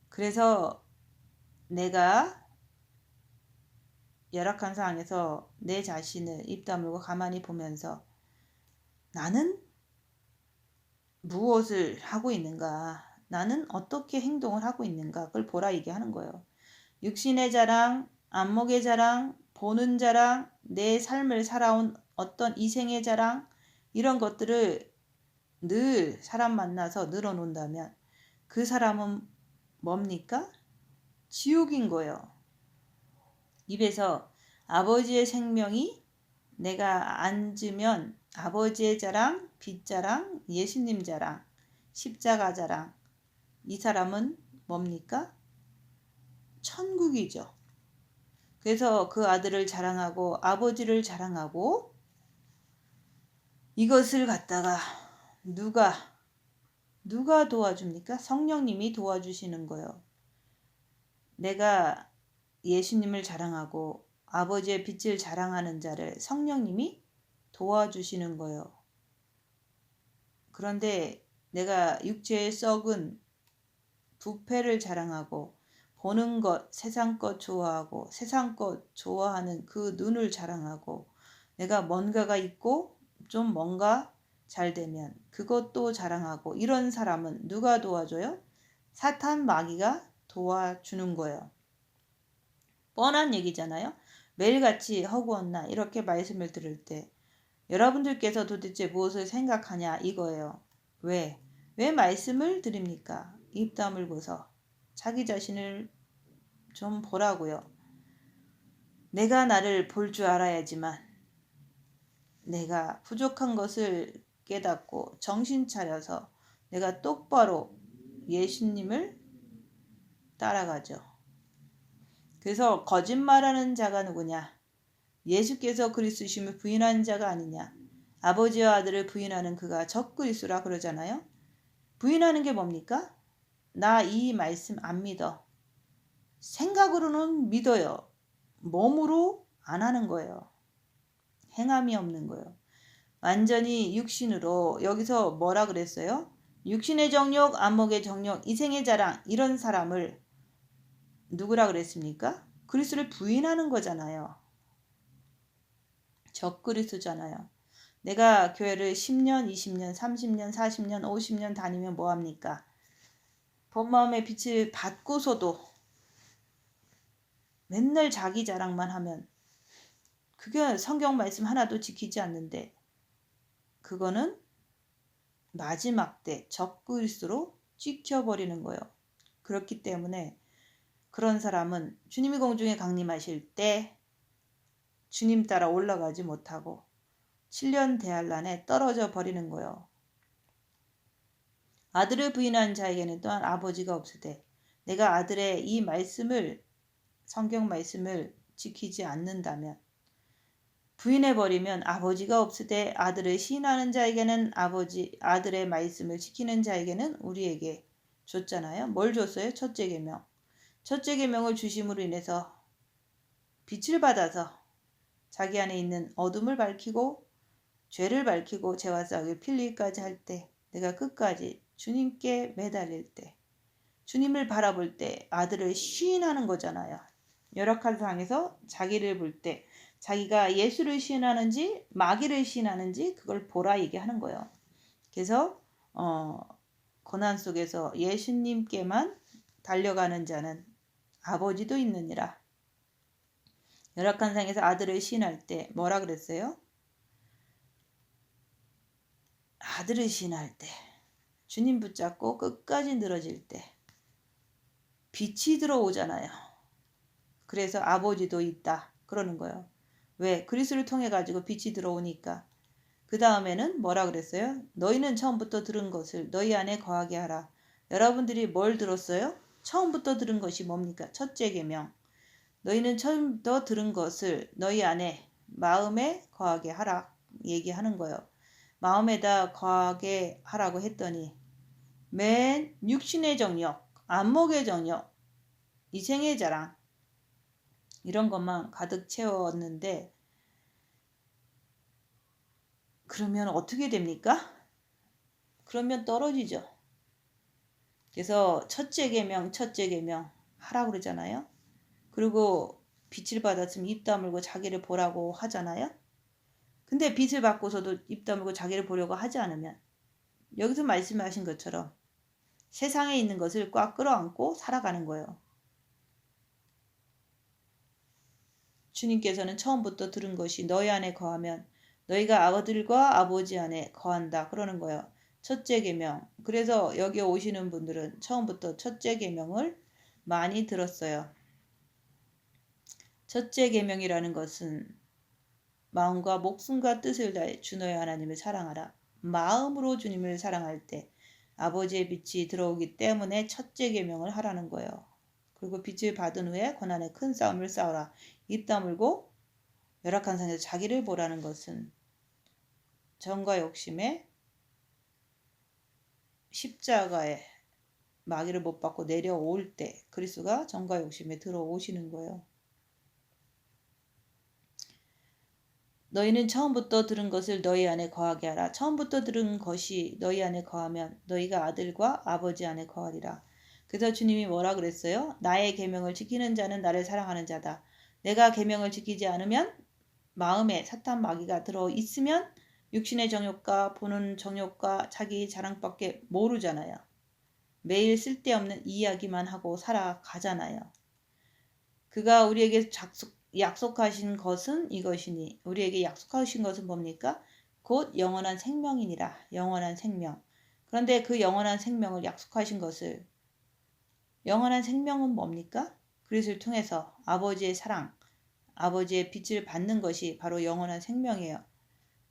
그래서 내가 열악한 상황에서 내 자신을 입 다물고 가만히 보면서 나는 무엇을 하고 있는가? 나는 어떻게 행동을 하고 있는가? 그걸 보라 얘기하는 거예요. 육신의 자랑, 안목의 자랑, 보는 자랑, 내 삶을 살아온 어떤 이생의 자랑 이런 것들을 늘 사람 만나서 늘어놓는다면 그 사람은 뭡니까? 지옥인 거예요. 입에서 아버지의 생명이 내가 앉으면 아버지의 자랑, 빚자랑, 예수님 자랑, 십자가 자랑 이 사람은 뭡니까? 천국이죠. 그래서 그 아들을 자랑하고 아버지를 자랑하고 이것을 갖다가 누가 도와줍니까? 성령님이 도와주시는 거예요. 내가 예수님을 자랑하고 아버지의 빛을 자랑하는 자를 성령님이 도와주시는 거예요. 그런데 내가 육체의 썩은 부패를 자랑하고 보는 것, 세상 것 좋아하고 세상 것 좋아하는 그 눈을 자랑하고 내가 뭔가가 있고 좀 뭔가 잘 되면 그것도 자랑하고 이런 사람은 누가 도와줘요? 사탄 마귀가 도와주는 거예요. 뻔한 얘기잖아요. 매일같이 허구헌나 이렇게 말씀을 들을 때 여러분들께서 도대체 무엇을 생각하냐 이거예요. 왜 말씀을 드립니까? 입 다물고서 자기 자신을 좀 보라고요. 내가 나를 볼 줄 알아야지만 내가 부족한 것을 깨닫고 정신 차려서 내가 똑바로 예수님을 따라가죠. 그래서 거짓말하는 자가 누구냐? 예수께서 그리스도심을 부인하는 자가 아니냐? 아버지와 아들을 부인하는 그가 적그리스도라 그러잖아요. 부인하는 게 뭡니까? 나 이 말씀 안 믿어. 생각으로는 믿어요. 몸으로 안 하는 거예요. 행함이 없는 거예요. 완전히 육신으로 여기서 뭐라 그랬어요? 육신의 정욕, 안목의 정욕, 이생의 자랑 이런 사람을 누구라 그랬습니까? 그리스도를 부인하는 거잖아요. 적그리스도잖아요. 내가 교회를 10년, 20년, 30년, 40년, 50년 다니면 뭐합니까? 본 마음의 빛을 받고서도 맨날 자기 자랑만 하면 그게 성경 말씀 하나도 지키지 않는데 그거는 마지막 때 적그리스도로 찍혀버리는 거예요. 그렇기 때문에 그런 사람은 주님이 공중에 강림하실 때 주님 따라 올라가지 못하고 7년 대환란에 떨어져 버리는 거예요. 아들을 부인한 자에게는 또한 아버지가 없으되 내가 아들의 이 말씀을 성경 말씀을 지키지 않는다면 부인해버리면 아버지가 없으되 아들을 시인하는 자에게는 아들의 말씀을 지키는 자에게는 우리에게 줬잖아요. 뭘 줬어요? 첫째 계명. 첫째 계명을 주심으로 인해서 빛을 받아서 자기 안에 있는 어둠을 밝히고 죄를 밝히고 죄와 싸우기 필리까지 할 때 내가 끝까지 주님께 매달릴 때 주님을 바라볼 때 아들을 시인하는 거잖아요. 열악한 상황에서 자기를 볼 때 자기가 예수를 시인하는지 마귀를 시인하는지 그걸 보라 얘기하는 거예요. 그래서 고난 속에서 예수님께만 달려가는 자는 아버지도 있느니라. 열악한 상황에서 아들을 시인할 때 뭐라 그랬어요? 아들을 시인할 때 주님 붙잡고 끝까지 늘어질 때 빛이 들어오잖아요. 그래서 아버지도 있다 그러는 거예요. 왜? 그리스도를 통해 가지고 빛이 들어오니까. 그 다음에는 뭐라 그랬어요? 너희는 처음부터 들은 것을 너희 안에 거하게 하라. 여러분들이 뭘 들었어요? 처음부터 들은 것이 뭡니까? 첫째 계명. 너희는 처음부터 들은 것을 너희 안에 마음에 거하게 하라 얘기하는 거예요. 마음에다 거하게 하라고 했더니 맨 육신의 정욕, 안목의 정욕, 이생의 자랑 이런 것만 가득 채웠는데 그러면 어떻게 됩니까? 그러면 떨어지죠. 그래서 첫째 계명 하라고 그러잖아요. 그리고 빛을 받았으면 입 다물고 자기를 보라고 하잖아요. 근데 빛을 받고서도 입 다물고 자기를 보려고 하지 않으면 여기서 말씀하신 것처럼 세상에 있는 것을 꽉 끌어안고 살아가는 거예요. 주님께서는 처음부터 들은 것이 너희 안에 거하면 너희가 아들과 아버지 안에 거한다 그러는 거예요. 첫째 계명. 그래서 여기 오시는 분들은 처음부터 첫째 계명을 많이 들었어요. 첫째 계명이라는 것은 마음과 목숨과 뜻을 다해 주 너의 하나님을 사랑하라. 마음으로 주님을 사랑할 때 아버지의 빛이 들어오기 때문에 첫째 계명을 하라는 거예요. 그리고 빛을 받은 후에 고난의 큰 싸움을 싸우라. 입 다물고 열악한 상에서 자기를 보라는 것은 정과 욕심에 십자가에 마귀를 못 받고 내려올 때 그리스도가 정과 욕심에 들어오시는 거예요. 너희는 처음부터 들은 것을 너희 안에 거하게 하라. 처음부터 들은 것이 너희 안에 거하면 너희가 아들과 아버지 안에 거하리라. 그래서 주님이 뭐라 그랬어요? 나의 계명을 지키는 자는 나를 사랑하는 자다. 내가 계명을 지키지 않으면 마음에 사탄 마귀가 들어 있으면 육신의 정욕과 보는 정욕과 자기 자랑밖에 모르잖아요. 매일 쓸데없는 이야기만 하고 살아가잖아요. 그가 우리에게 약속하신 것은 이것이니 우리에게 약속하신 것은 뭡니까? 곧 영원한 생명이니라. 영원한 생명. 그런데 그 영원한 생명을 약속하신 것을 영원한 생명은 뭡니까? 그리스도를 통해서 아버지의 사랑, 아버지의 빛을 받는 것이 바로 영원한 생명이에요.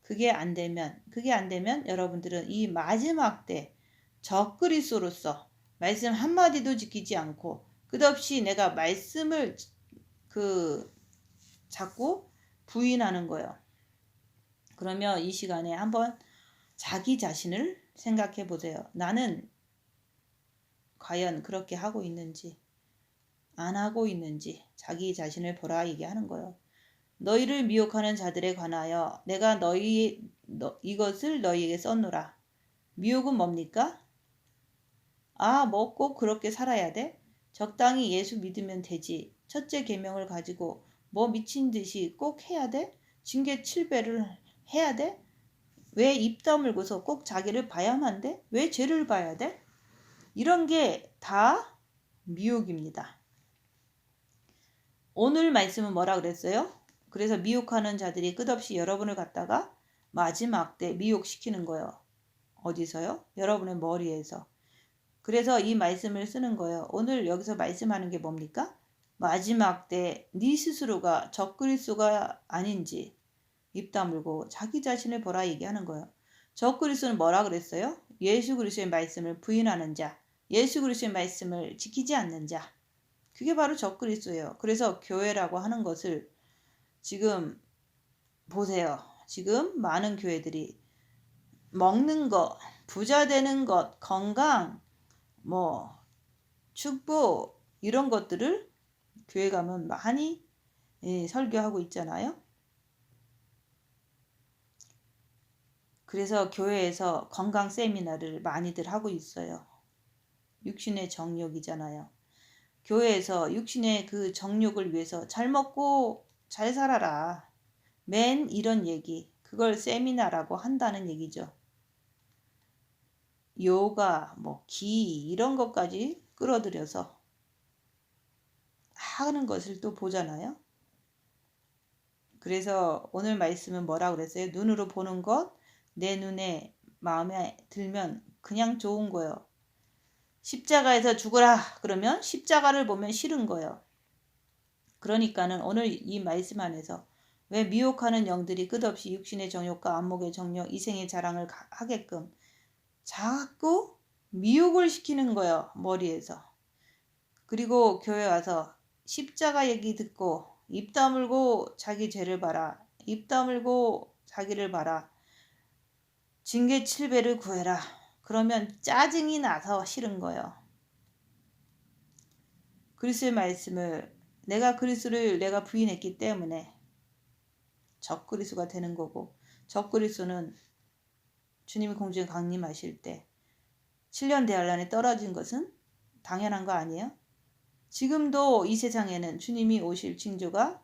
그게 안 되면 여러분들은 이 마지막 때 적그리스도로서 말씀 한마디도 지키지 않고 끝없이 내가 말씀을 자꾸 부인하는 거예요. 그러면 이 시간에 한번 자기 자신을 생각해 보세요. 나는 과연 그렇게 하고 있는지 안 하고 있는지 자기 자신을 보라 얘기하는 거예요. 너희를 미혹하는 자들에 관하여 내가 이것을 너희에게 썼노라. 미혹은 뭡니까? 뭐 꼭 그렇게 살아야 돼? 적당히 예수 믿으면 되지. 첫째 계명을 가지고 뭐 미친 듯이 꼭 해야 돼? 징계 7배를 해야 돼? 왜 입 다물고서 꼭 자기를 봐야만 돼? 왜 죄를 봐야 돼? 이런 게 다 미혹입니다. 오늘 말씀은 뭐라 그랬어요? 그래서 미혹하는 자들이 끝없이 여러분을 갖다가 마지막 때 미혹시키는 거예요. 어디서요? 여러분의 머리에서. 그래서 이 말씀을 쓰는 거예요. 오늘 여기서 말씀하는 게 뭡니까? 마지막 때 네 스스로가 적그리스도가 아닌지 입 다물고 자기 자신을 보라 얘기하는 거예요. 적그리스도는 뭐라 그랬어요? 예수 그리스도의 말씀을 부인하는 자, 예수 그리스도의 말씀을 지키지 않는 자. 그게 바로 적그리스도예요. 그래서 교회라고 하는 것을 지금 보세요. 지금 많은 교회들이 먹는 것, 부자 되는 것, 건강, 축복 이런 것들을 교회 가면 많이 설교하고 있잖아요. 그래서 교회에서 건강 세미나를 많이들 하고 있어요. 육신의 정욕이잖아요. 교회에서 육신의 그 정욕을 위해서 잘 먹고 잘 살아라. 맨 이런 얘기. 그걸 세미나라고 한다는 얘기죠. 요가, 기 이런 것까지 끌어들여서 하는 것을 또 보잖아요. 그래서 오늘 말씀은 뭐라고 그랬어요? 눈으로 보는 것, 내 눈에 마음에 들면 그냥 좋은 거예요. 십자가에서 죽어라 그러면 십자가를 보면 싫은 거예요. 그러니까는 오늘 이 말씀 안에서 왜 미혹하는 영들이 끝없이 육신의 정욕과 안목의 정욕, 이생의 자랑을 하게끔 자꾸 미혹을 시키는 거예요. 머리에서. 그리고 교회 와서 십자가 얘기 듣고 입 다물고 자기 죄를 봐라. 입 다물고 자기를 봐라. 징계 7배를 구해라. 그러면 짜증이 나서 싫은 거예요. 그리스도의 말씀을 그리스도를 내가 부인했기 때문에 적그리스도가 되는 거고 적그리스도는 주님이 공중에 강림하실 때 7년 대환란에 떨어진 것은 당연한 거 아니에요? 지금도 이 세상에는 주님이 오실 징조가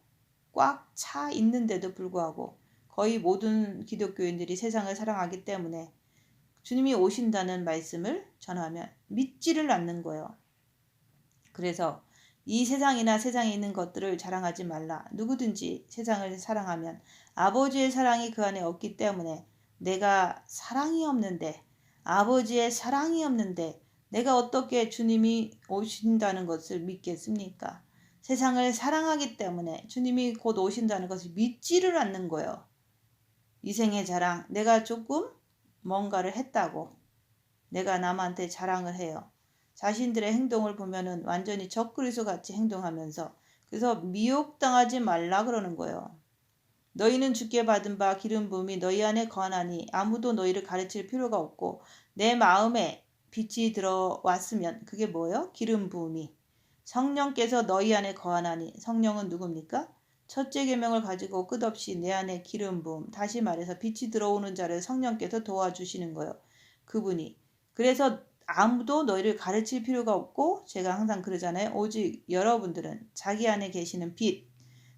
꽉 차 있는데도 불구하고 거의 모든 기독교인들이 세상을 사랑하기 때문에 주님이 오신다는 말씀을 전하면 믿지를 않는 거예요. 그래서 이 세상이나 세상에 있는 것들을 자랑하지 말라. 누구든지 세상을 사랑하면 아버지의 사랑이 그 안에 없기 때문에 내가 사랑이 없는데 아버지의 사랑이 없는데 내가 어떻게 주님이 오신다는 것을 믿겠습니까? 세상을 사랑하기 때문에 주님이 곧 오신다는 것을 믿지를 않는 거예요. 이 생의 자랑, 내가 조금 뭔가를 했다고 내가 남한테 자랑을 해요. 자신들의 행동을 보면은 완전히 적그리스도 같이 행동하면서 그래서 미혹당하지 말라 그러는 거예요. 너희는 주께 받은 바 기름 부음이 너희 안에 거하나니 아무도 너희를 가르칠 필요가 없고 내 마음에 빛이 들어왔으면 그게 뭐예요? 기름 부음이 성령께서 너희 안에 거하나니 성령은 누굽니까? 첫째 계명을 가지고 끝없이 내 안에 기름 부음 다시 말해서 빛이 들어오는 자를 성령께서 도와주시는 거예요. 그분이 그래서 아무도 너희를 가르칠 필요가 없고 제가 항상 그러잖아요. 오직 여러분들은 자기 안에 계시는 빛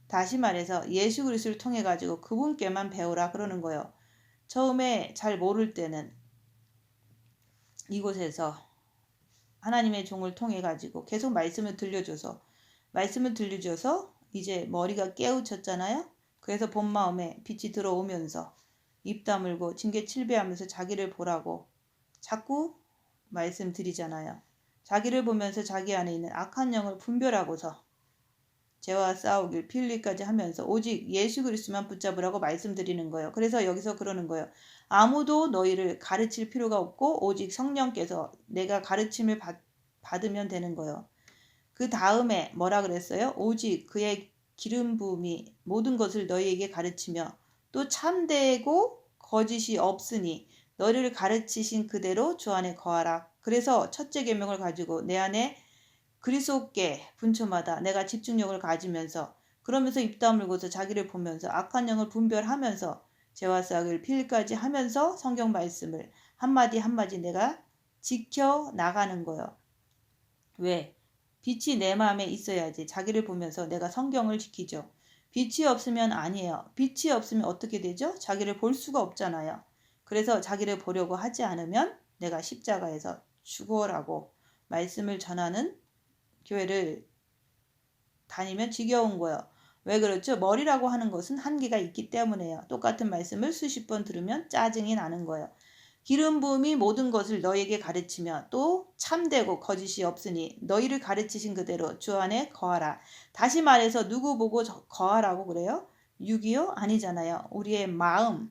다시 말해서 예수 그리스도를 통해 가지고 그분께만 배우라 그러는 거예요. 처음에 잘 모를 때는 이곳에서 하나님의 종을 통해 가지고 계속 말씀을 들려줘서 이제 머리가 깨우쳤잖아요. 그래서 본 마음에 빛이 들어오면서 입 다물고 징계 칠배하면서 자기를 보라고 자꾸 말씀드리잖아요. 자기를 보면서 자기 안에 있는 악한 영을 분별하고서 죄와 싸우길 피 흘리까지 하면서 오직 예수 그리스도만 붙잡으라고 말씀드리는 거예요. 그래서 여기서 그러는 거예요. 아무도 너희를 가르칠 필요가 없고 오직 성령께서 내가 가르침을 받으면 되는 거예요. 그 다음에 뭐라 그랬어요? 오직 그의 기름 부음이 모든 것을 너희에게 가르치며 또 참되고 거짓이 없으니 너희를 가르치신 그대로 주 안에 거하라. 그래서 첫째 계명을 가지고 내 안에 그리스도께 분초마다 내가 집중력을 가지면서 그러면서 입 다물고서 자기를 보면서 악한 영을 분별하면서 죄와 싸움을 필까지 하면서 성경 말씀을 한마디 한마디 내가 지켜 나가는 거예요. 왜? 빛이 내 마음에 있어야지 자기를 보면서 내가 성경을 지키죠. 빛이 없으면 아니에요. 빛이 없으면 어떻게 되죠? 자기를 볼 수가 없잖아요. 그래서 자기를 보려고 하지 않으면 내가 십자가에서 죽어라고 말씀을 전하는 교회를 다니면 지겨운 거예요. 왜 그렇죠? 머리라고 하는 것은 한계가 있기 때문에요. 똑같은 말씀을 수십 번 들으면 짜증이 나는 거예요. 기름 부음이 모든 것을 너희에게 가르치며 또 참되고 거짓이 없으니 너희를 가르치신 그대로 주 안에 거하라. 다시 말해서 누구 보고 거하라고 그래요? 6이요? 아니잖아요. 우리의 마음.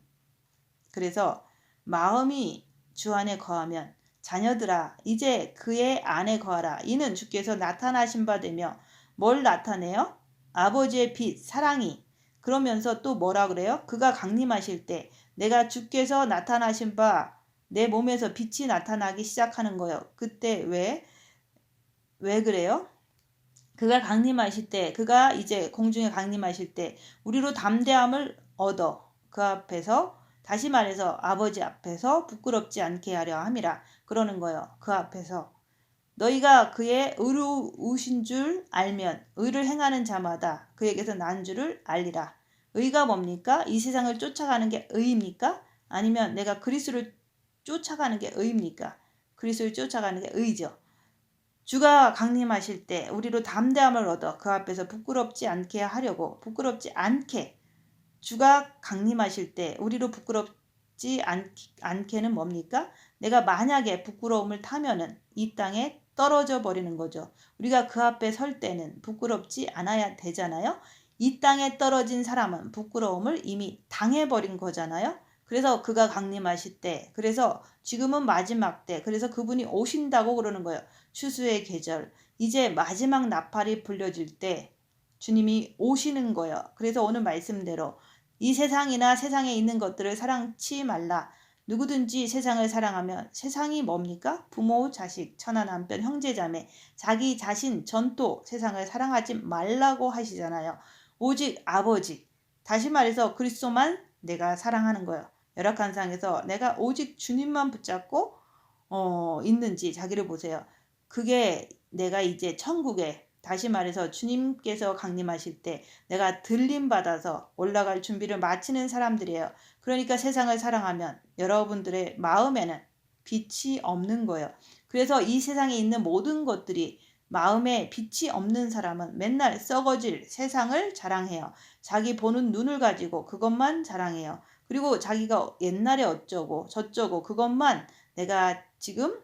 그래서 마음이 주 안에 거하면 자녀들아 이제 그의 안에 거하라. 이는 주께서 나타나신 바 되며 뭘 나타내요? 아버지의 빛, 사랑이. 그러면서 또 뭐라 그래요? 그가 강림하실 때 내가 주께서 나타나신 바 내 몸에서 빛이 나타나기 시작하는 거예요. 그때 왜 그래요? 그가 강림하실 때 그가 이제 공중에 강림하실 때 우리로 담대함을 얻어 그 앞에서 다시 말해서 아버지 앞에서 부끄럽지 않게 하려 함이라 그러는 거예요. 그 앞에서 너희가 그의 의로우신 줄 알면 의를 행하는 자마다 그에게서 난 줄을 알리라. 의가 뭡니까? 이 세상을 쫓아가는 게 의입니까? 아니면 내가 그리스도를 쫓아가는 게 의입니까? 그리스도를 쫓아가는 게 의죠. 주가 강림하실 때 우리로 담대함을 얻어 그 앞에서 부끄럽지 않게 하려고 부끄럽지 않게 주가 강림하실 때 우리로 부끄럽지 않게는 뭡니까? 내가 만약에 부끄러움을 타면은 이 땅에 떨어져 버리는 거죠. 우리가 그 앞에 설 때는 부끄럽지 않아야 되잖아요. 이 땅에 떨어진 사람은 부끄러움을 이미 당해버린 거잖아요. 그래서 그가 강림하실 때 그래서 지금은 마지막 때 그래서 그분이 오신다고 그러는 거예요. 추수의 계절 이제 마지막 나팔이 불려질 때 주님이 오시는 거예요. 그래서 오늘 말씀대로 이 세상이나 세상에 있는 것들을 사랑치 말라. 누구든지 세상을 사랑하면 세상이 뭡니까? 부모, 자식, 처나 남편, 형제, 자매, 자기 자신, 전토 세상을 사랑하지 말라고 하시잖아요. 오직 아버지 다시 말해서 그리스도만 내가 사랑하는 거예요. 열악한 상에서 내가 오직 주님만 붙잡고 있는지 자기를 보세요. 그게 내가 이제 천국에 다시 말해서 주님께서 강림하실 때 내가 들림받아서 올라갈 준비를 마치는 사람들이에요. 그러니까 세상을 사랑하면 여러분들의 마음에는 빛이 없는 거예요. 그래서 이 세상에 있는 모든 것들이 마음에 빛이 없는 사람은 맨날 썩어질 세상을 자랑해요. 자기 보는 눈을 가지고 그것만 자랑해요. 그리고 자기가 옛날에 어쩌고 저쩌고 그것만 내가 지금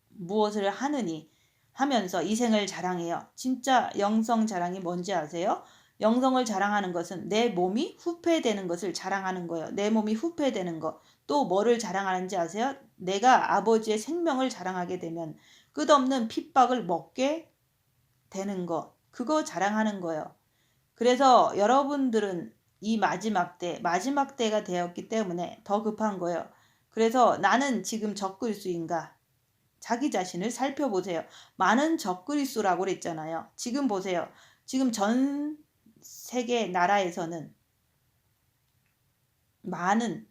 무엇을 하느니 하면서 이 생을 자랑해요. 진짜 영성 자랑이 뭔지 아세요? 영성을 자랑하는 것은 내 몸이 후패되는 것을 자랑하는 거예요. 내 몸이 후패되는 것. 또 뭐를 자랑하는지 아세요? 내가 아버지의 생명을 자랑하게 되면 끝없는 핍박을 먹게 되는 것. 그거 자랑하는 거예요. 그래서 여러분들은 이 마지막 때가 되었기 때문에 더 급한 거예요. 그래서 나는 지금 적그리스도인가? 자기 자신을 살펴보세요. 많은 적그리스도라고 그랬잖아요. 지금 보세요. 지금 전 세계 나라에서는 많은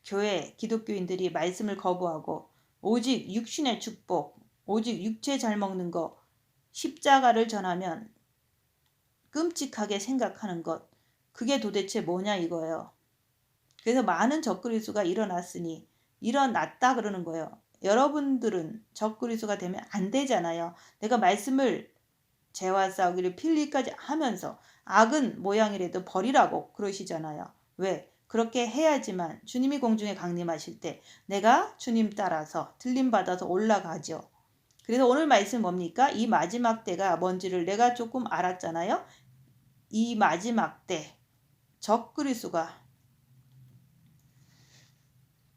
교회 기독교인들이 말씀을 거부하고 오직 육신의 축복, 오직 육체 잘 먹는 거, 십자가를 전하면 끔찍하게 생각하는 것, 그게 도대체 뭐냐 이거예요. 그래서 많은 적그리스도가 일어났다 그러는 거예요. 여러분들은 적그리스도가 되면 안 되잖아요. 내가 말씀을 죄와 싸우기를 필리까지 하면서 악은 모양이라도 버리라고 그러시잖아요. 왜? 그렇게 해야지만 주님이 공중에 강림하실 때 내가 주님 따라서 들림받아서 올라가죠. 그래서 오늘 말씀 뭡니까? 이 마지막 때가 뭔지를 내가 조금 알았잖아요. 이 마지막 때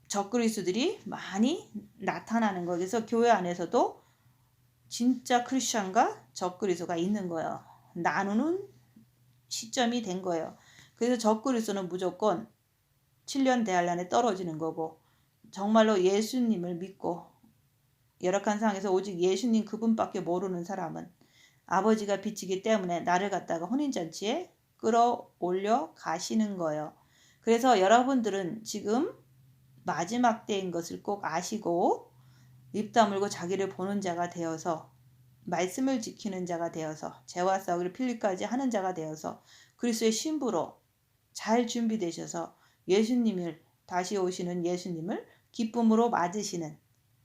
적그리스들이 많이 나타나는 거예요. 그래서 교회 안에서도 진짜 크리스천과 적그리스도가 있는 거예요. 나누는 시점이 된 거예요. 그래서 적그리스도는 무조건 7년 대환란에 떨어지는 거고 정말로 예수님을 믿고 열악한 상황에서 오직 예수님 그분밖에 모르는 사람은 아버지가 빛이기 때문에 나를 갖다가 혼인잔치에 끌어올려 가시는 거예요. 그래서 여러분들은 지금 마지막 때인 것을 꼭 아시고 입 다물고 자기를 보는 자가 되어서 말씀을 지키는 자가 되어서 죄와 싸우기를 필리까지 하는 자가 되어서 그리스도의 신부로 잘 준비되셔서 예수님을 다시 오시는 예수님을 기쁨으로 맞으시는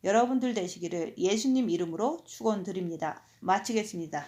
여러분들 되시기를 예수님 이름으로 축원드립니다. 마치겠습니다.